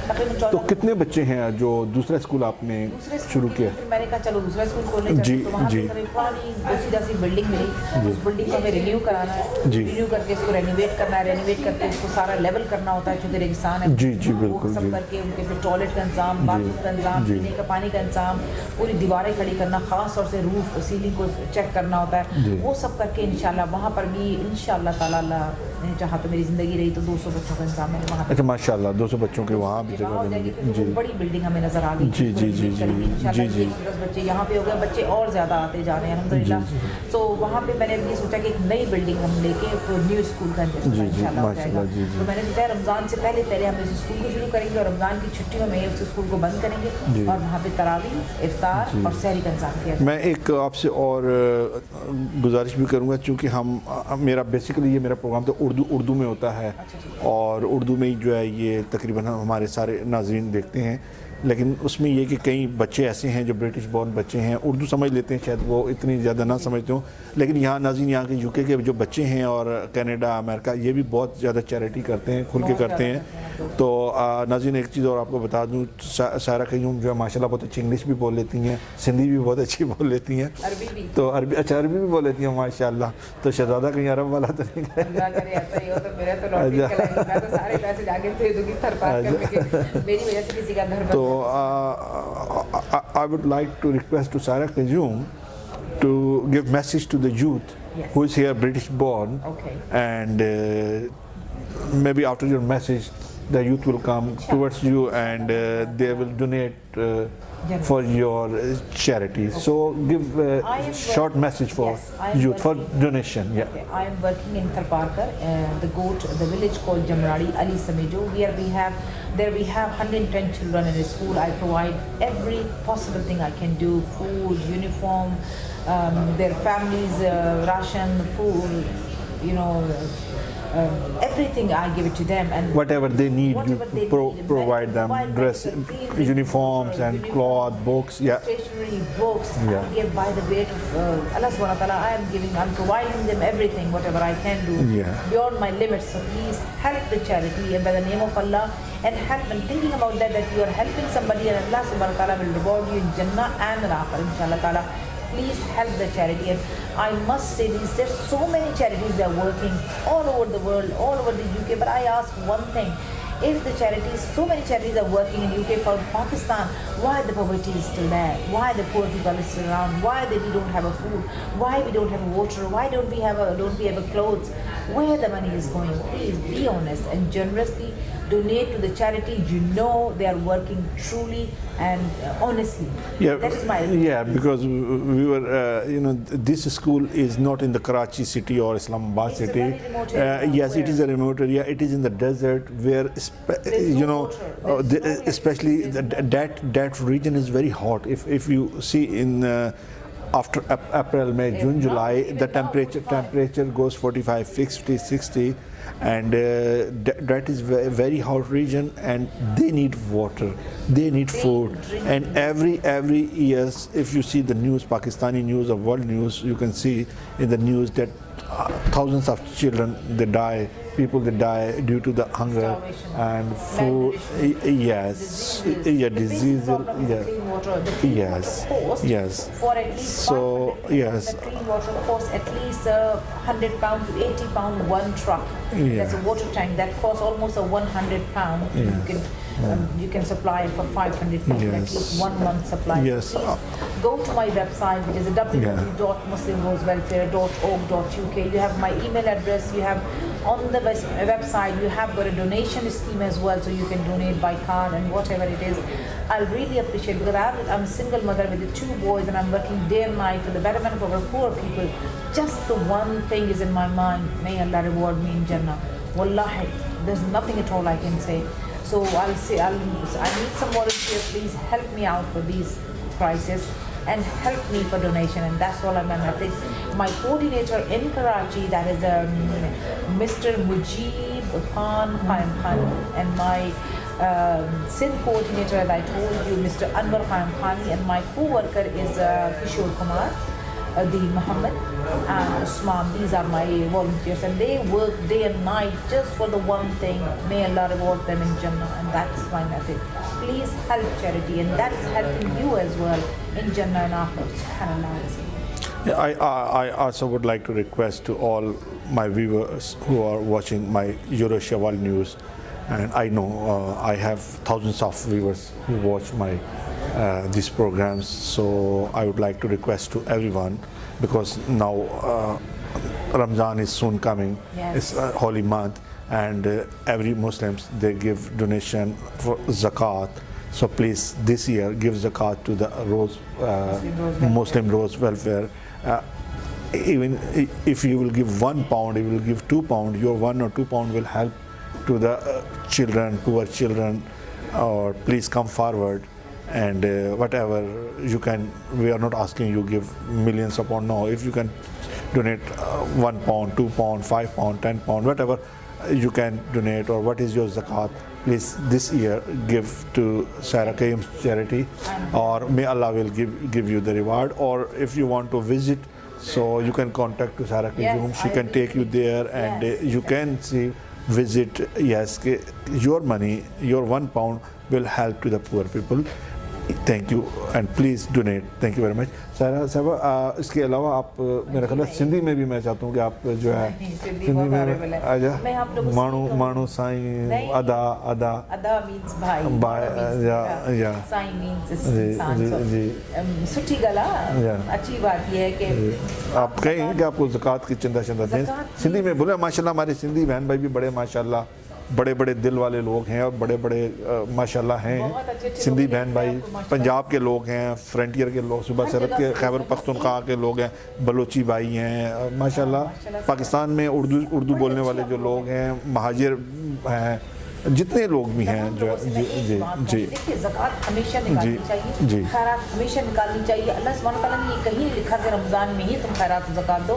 तकरीबन तो 14 कितने बच्चे हैं जो दूसरा स्कूल आपने दूसरे स्कूल शुरू के किया? लिए फिर मैंने कहा चलो दूसरा स्कूल खोलने जी, चलते, तो वहाँ जी। पे हमें पुरानी सीधा सी बिल्डिंग मिली, उस बिल्डिंग को हमें रिन्यू कराना है, जी। रिन्यू करके इसको रेनोवेट करना है, रेनोवेट करके उसको सारा लेवल करना होता है क्योंकि रेगिस्तान है। जी, जी, वो बिल्कुल, सब जी। करके उनके फिर टॉयलेट का इंतजाम, बाथरूम का इंतजाम, जी। पीने का पानी का इंतजाम, पूरी दीवारें खड़ी करना, खास तौर से रूफ सीलिंग को चेक करना होता जी। है, वो सब करके इंशाल्लाह वहाँ पर भी इंशाल्लाह ताला जहाँ तो मेरी ज़िंदगी रही तो 200 बच्चों का इंतजाम मैंने वहाँ अच्छा माशाल्लाह 200 बच्चों के वहाँ भी वहाँ हो जगह जाएगी, बनेगी। फिर वो जी बड़ी बिल्डिंग हमें नजर आ गई। जी, जी, जी, जी, जी, जी। 10 बच्चे यहाँ पे हो गए, बच्चे और ज़्यादा आते जा रहे हैं अल्हम्दुलिल्लाह। तो वहाँ पे मैंने ये सोचा कि एक नई बिल्डिंग हम लेके तो न्यू स्कूल का जी, जी, इंशाल्लाह हो माशाल्लाह, जाएगा। जी, जी। तो मैंने सोचा रमज़ान से पहले हम इस स्कूल को शुरू करेंगे और रमज़ान की छुट्टियों में उस स्कूल को बंद करेंगे जी। और वहाँ पे तरावी, इफ्तार और सहरी का इंतजाम किया जाएगा। मैं एक आपसे और गुजारिश भी करूँगा चूँकि हम मेरा बेसिकली ये मेरा प्रोग्राम तो उर्दू में होता है और उर्दू में ही जो है ये तकरीबन हमारे सारे नाज़रीन देखते हैं, लेकिन उसमें ये कि कई बच्चे ऐसे हैं जो ब्रिटिश बॉर्न बच्चे हैं, उर्दू समझ लेते हैं, शायद वो इतनी ज़्यादा ना समझते हो, लेकिन यहाँ नाज़रीन यहाँ के यूके के जो बच्चे हैं और कनाडा अमेरिका ये भी बहुत ज़्यादा चैरिटी करते हैं, खुल के करते हैं। तो नाज़रीन एक चीज़ और आपको बता दूँ, सारा कयूम जो है माशाल्लाह बहुत अच्छी इंग्लिश भी बोल लेती हैं, सिंधी भी बहुत अच्छी बोल लेती हैं, अरबी भी तो अरबी भी बोल लेती हैं माशाल्लाह। तो शहजादा कहीं अरब वाला तो नहीं है? अल्लाह करे ऐसा ही हो तो मेरा तो लॉटरी निकलेगी, मैं तो सारे पैसे जाके दे दूंगी थरपार करने के, मेरी वजह से किसी का घर बस। तो I would like to request to Sarah Kajum to give message to the youth Yes. who is here British born, Okay. and maybe after your message the youth will come towards you and they will donate for your charity. So give I am short message for Yes, I am youth for working- donation. Yeah. Okay, I am working in Tharparkar, the village called Jamradi, Ali Samejo, where we have 110 children in a school. I provide every possible thing I can do: food, uniform, their families, ration, food, everything. I give it to them, and Whatever they need, whatever they you need, provide them provide dress, medical, clean uniforms and uniform, cloth, books. Yeah. stationery, books. Yeah. I give by the weight of Allah subhanahu wa ta'ala. I'm providing them everything, whatever I can do, Yeah. beyond my limits. So please help the charity and by the name of Allah, and help. And thinking about that you are helping somebody, and Allah subhanahu wa ta'ala will reward you in Jannah and Akhirah, inshallah ta'ala. Please help the charity. And I must say this, there's so many charities that are working all over the world, all over the UK, but I ask one thing: if the charities, so many charities are working in UK for Pakistan, why the poverty is still there? Why the poor people are still around? Why we don't have a food? Why we don't have water? Why don't we have a clothes? Where the money is going? Please be honest and generously donate to the charity. You know they are working truly and honestly. Yeah, That is my because we were, this school is not in the Karachi city or Islamabad It's a city. very remote area. Yes, it is a remote area. It is in the desert where, There's no water. There's no especially electricity. that region is very hot. If you see in after April, May, June, now, July, even the now, temperature 45. temperature goes 45, 50, 60. And that is very hot region, and they need water, they need food, and every years, if you see the news, Pakistani news or world news, you can see in the news that thousands of children they die, people they die due to the hunger Starvation, and food. Yes, yeah, The basic diseases, problem is the yeah. clean water. The clean Yes, water cost yes. for at least So, 500 people, yes. the clean water costs at least £100 to £80 one truck. Yeah. There's a water tank that costs almost £100. Yeah. You can supply it for 500 people, at Yes. least 1 month supply. Yes. So please go to my website, which is www.muslimrosewelfare.org.uk. You have my email address. You have on the website, you have got a donation scheme as well, so you can donate by card and whatever it is. I'll really appreciate, because I'm a single mother with 2 boys and I'm working day and night for the betterment of our poor people. Just the one thing is in my mind: may Allah reward me in Jannah. Wallahi, there's nothing at all I can say. So I'll say I need some volunteers. Please help me out for these prices and help me for donation, and that's all I'm gonna say. My coordinator in Karachi, that is Mr. Mujib Khan, and my Sindh coordinator, as I told you, Mr. Anwar Khani, and my co-worker is Kishore Kumar. Adil Muhammad, Usman. These are my volunteers, and they work day and night just for the one thing. May Allah reward them in Jannah, and that's my message. Please help charity, and that is helping you as well in Jannah and Akhirah. Subhanallah. Yeah, I also would like to request to all my viewers who are watching my Euro Shawwal news, and I know I have thousands of viewers who watch my these programs, so I would like to request to everyone, because now Ramzan is soon coming. Yes. It's a holy month, and every Muslims, they give donation for zakat. So please this year give zakat to the Muslim Rose Welfare. Even if you will give £1, you will give £2, your £1 or £2 will help to the children, poor children. Or please come forward, and whatever you can. We are not asking you give millions of pounds. No, if you can donate £1, £2, £5, £10, whatever you can donate, or what is your zakat, please this year give to Sarah Qayyum's charity, or may Allah will give you the reward. Or if you want to visit, so you can contact to Sarah Qayyum. Yes, she can take you there, and yes, you can see, visit. Yes, your money, your £1 will help to the poor people. Thank you, and please donate. Thank you very much. सारा साहब, इसके अलावा आप मेरा ख्याल है सिंधी में भी मैं चाहता हूँ कि आप जो है सिंधी में आजा मैं आप लोगों से मानू मानू साईं अदा means भाई, या साईं means जी इंसान. जी सुठी गला. अच्छी बात यह है कि आप कहें कि आपको ज़कात की चंदा दें. सिंधी में बोले. माशाल्लाह हमारे सिंधी बहन भाई भी बड़े माशाल्लाह बड़े बड़े दिल वाले लोग हैं, और बड़े बड़े माशाल्लाह हैं सिंधी बहन भाई. पंजाब के लोग हैं, फ्रंटियर के लोग, सुबह सरहद के खैबर पख्तूनख्वा के लोग हैं, बलोची भाई हैं माशाल्लाह. पाकिस्तान में उर्दू बोलने वाले जो लोग हैं, महाजिर हैं, जितने लोग भी हैं जो जी जी जी देखिए ज़कात हमेशा निकालनी चाहिए. जी. खैरात हमेशा निकालनी चाहिए. अल्लाह सुब्हानहू तआला ने ये कहीं नहीं लिखा कि रमज़ान में ही तुम खैरात ज़कात दो.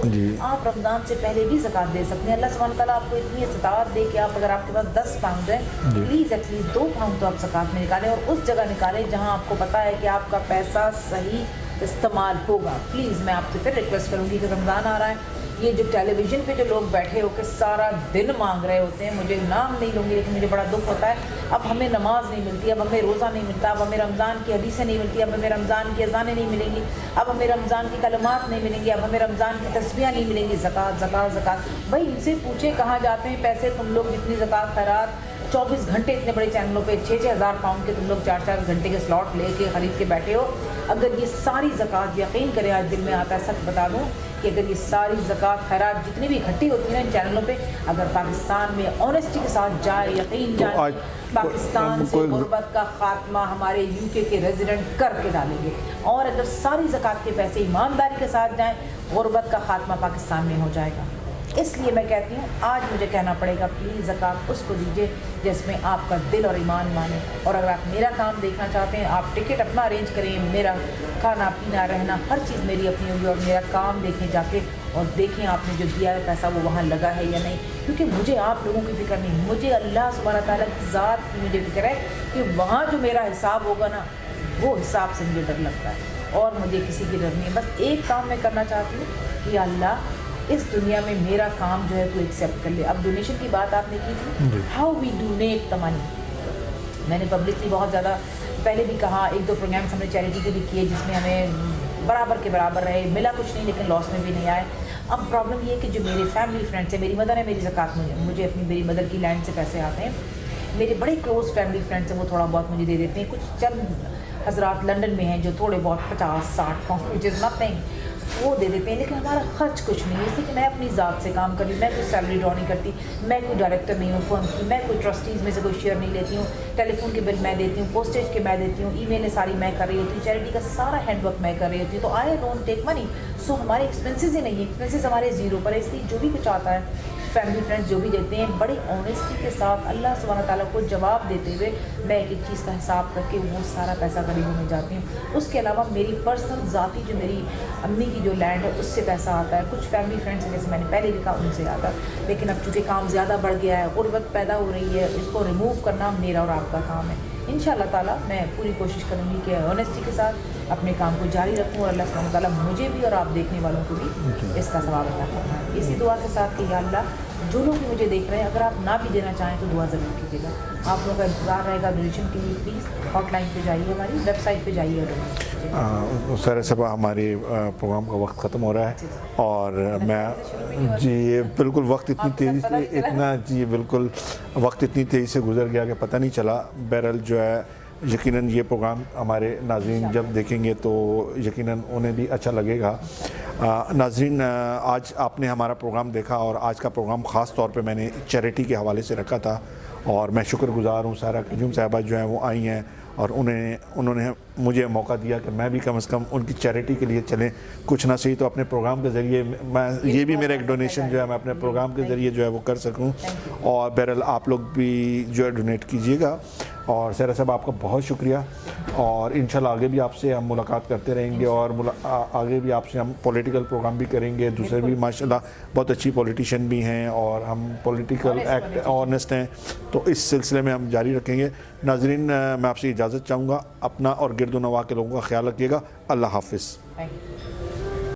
आप रमज़ान से पहले भी ज़कात दे सकते हैं. अल्लाह सुब्हानहू तआला आपको इतनी इस्तात दे कि आप, अगर आपके पास 10 पाउंड है, प्लीज़ एटलीस्ट 2 पाउंड तो आप ज़कात में निकालें, और उस जगह निकालें जहाँ आपको पता है कि आपका पैसा सही इस्तेमाल होगा. प्लीज़ मैं आपसे फिर रिक्वेस्ट करूँगी कि रमज़ान आ रहा है, ये जो टेलीविज़न पे जो लोग बैठे होकर सारा दिन मांग रहे होते हैं, मुझे नाम नहीं लूँगी लेकिन मुझे बड़ा दुख होता है. अब हमें नमाज नहीं मिलती, अब हमें रोज़ा नहीं मिलता, अब हमें रमज़ान की हदीसें नहीं मिलती, अब हमें रमज़ान की अज़ानें नहीं मिलेंगी, अब हमें रमज़ान की कलमात नहीं मिलेंगी, अब हमें रमज़ान की तस्बीहां नहीं मिलेंगी. ज़कात ज़कात ज़कात. भाई इनसे पूछे कहाँ जाते हैं पैसे तुम लोग, जितनी ज़कात खैरात 24 घंटे इतने बड़े चैनलों पे 6-6 हज़ार पाउंड के तुम लोग 4-4 घंटे के स्लॉट लेके ख़रीद के बैठे हो. अगर ये सारी ज़कात, यकीन करें आज दिल में आता है, सच बता दूँ कि अगर ये सारी ज़कात खैरात जितनी भी इकट्ठी होती है ना इन चैनलों पे, अगर पाकिस्तान में ऑनेस्टी के साथ जाए, यकीन जाए, पाकिस्तान से गुर्बत का खात्मा हमारे यूके के रेजिडेंट करके डालेंगे. और अगर सारी ज़कात के पैसे ईमानदारी के साथ जाएँ, गुर्बत का खात्मा पाकिस्तान में हो जाएगा. इसलिए मैं कहती हूँ आज मुझे कहना पड़ेगा, प्लीज़ ज़कात उसको दीजिए जिसमें आपका दिल और ईमान माने. और अगर आप मेरा काम देखना चाहते हैं, आप टिकट अपना अरेंज करें, मेरा खाना पीना रहना हर चीज़ मेरी अपनी होगी, और मेरा काम देखें जाके, और देखें आपने जो दिया है पैसा वो वहाँ लगा है या नहीं. क्योंकि मुझे आप लोगों की फ़िक्र नहीं, मुझे अल्लाह सुब्हानहू तआला की ज़ात की मुझे फ़िक्र है कि वहाँ जो मेरा हिसाब होगा ना, वो हिसाब से मुझे डर लगता है. और मुझे किसी की डर नहीं है. बस एक काम मैं करना चाहती हूँ कि अल्लाह इस दुनिया में मेरा काम जो है तो एक्सेप्ट कर ले. अब डोनेशन की बात आपने की थी, how we donate the money. मैंने पब्लिकली बहुत ज़्यादा पहले भी कहा, 1-2 प्रोग्राम्स हमने चैरिटी के भी किए जिसमें हमें बराबर के बराबर रहे, मिला कुछ नहीं लेकिन लॉस में भी नहीं आए. अब प्रॉब्लम ये है कि जो मेरे फैमिली फ्रेंड्स हैं, मेरी मदर है, मेरी ज़कात मुझे अपनी मेरी मदर की लैंड से पैसे आते हैं. मेरे बड़े क्लोज़ फैमिली फ्रेंड्स हैं, वो थोड़ा बहुत मुझे दे देते हैं. कुछ चंद हज़रात लंदन में हैं जो थोड़े बहुत 50-60 पाउंड विच इज़ नथिंग, वो दे देते हैं. लेकिन हमारा खर्च कुछ नहीं है, इसलिए कि मैं अपनी ज़ात से काम कर रही हूँ. मैं कोई सैलरी ड्रॉ नहीं करती, मैं कोई डायरेक्टर नहीं हूँ फर्म की, मैं कोई ट्रस्टीज़ में से कोई शेयर नहीं लेती हूँ. टेलीफोन के बिल मैं देती हूँ, पोस्टेज के मैं देती हूँ, ईमेलें सारी मैं कर रही होती हूँ, चैरिटी का सारा हैंडवर्क मैं कर रही होती हूँ. तो आई डोंट टेक मनी. सो हमारे एक्सपेंसेस ही नहीं है, एक्सपेंसेस हमारे ज़ीरो पर है. इसलिए जो भी कुछ आता है फैमिली फ्रेंड्स जो भी देते हैं, बड़ी ऑनेस्टी के साथ अल्लाह सुब्हानहू तआला को जवाब देते हुए मैं एक चीज़ का हिसाब करके वो सारा पैसा गरीबों में जाती हूँ. उसके अलावा मेरी पर्सनल ज़ाती जो मेरी अम्मी की जो लैंड है उससे पैसा आता है. कुछ फैमिली फ्रेंड्स हैं जैसे मैंने पहले भी कहा उनसे आता है. लेकिन अब चूँकि काम ज़्यादा बढ़ गया है, गुर्बत पैदा हो रही है, इसको रिमूव करना मेरा और आपका काम है. इंशाअल्लाह ताला मैं पूरी कोशिश करूँगी कि ऑनेस्टी के साथ अपने काम को जारी रखूँ और अल्लाह सुब्हानहू व तआला मुझे भी और आप देखने वालों को भी इसका सवाब अता फरमाए। इसी दुआ के साथ कि या अल्लाह जो लोग भी मुझे देख रहे हैं, अगर आप ना भी देना चाहें तो दुआ ज़रूर कीजिएगा। आप लोगों का इंतज़ार रहेगा डोनेशन के लिए। प्लीज़ हॉटलाइन पे जाइए, हमारी वेबसाइट पे जाइए और डोनेट कीजिए। सर सब हमारी प्रोग्राम का वक्त ख़त्म हो रहा है और मैं जी बिल्कुल वक्त इतनी तेज़ी से इतना जी बिल्कुल वक्त इतनी तेज़ी से गुजर गया कि पता नहीं चला। बहरहाल जो है यकीनन ये प्रोग्राम हमारे नाज़रीन जब देखेंगे तो यकीनन उन्हें भी अच्छा लगेगा। नाज़रीन आज आपने हमारा प्रोग्राम देखा और आज का प्रोग्राम ख़ास तौर पे मैंने चैरिटी के हवाले से रखा था और मैं शुक्रगुज़ार हूँ सारा क्यूम साहिबा जो हैं वो आई हैं और उन्होंने मुझे मौका दिया कि मैं भी कम से कम उनकी चैरिटी के लिए चलें, कुछ ना सही तो अपने प्रोग्राम के ज़रिए मैं ये भी मेरा एक डोनेशन जो है मैं अपने प्रोग्राम के ज़रिए जो है वो कर सकूं। और बहरहाल आप लोग भी जो है डोनेट कीजिएगा। और सहरा साहब आपका बहुत शुक्रिया और इंशाल्लाह आगे भी आपसे हम मुलाकात करते रहेंगे और आगे भी आपसे हम पॉलिटिकल प्रोग्राम भी करेंगे। दूसरे भी माशाल्लाह बहुत अच्छी पॉलिटिशियन भी हैं और हम पॉलिटिकल एक्ट ऑनेस्ट हैं, तो इस सिलसिले में हम जारी रखेंगे। नाज़रीन मैं आपसे इजाज़त चाहूँगा, अपना और गिरदो नवा के लोगों का ख्याल रखिएगा। अल्लाह हाफ़िज़।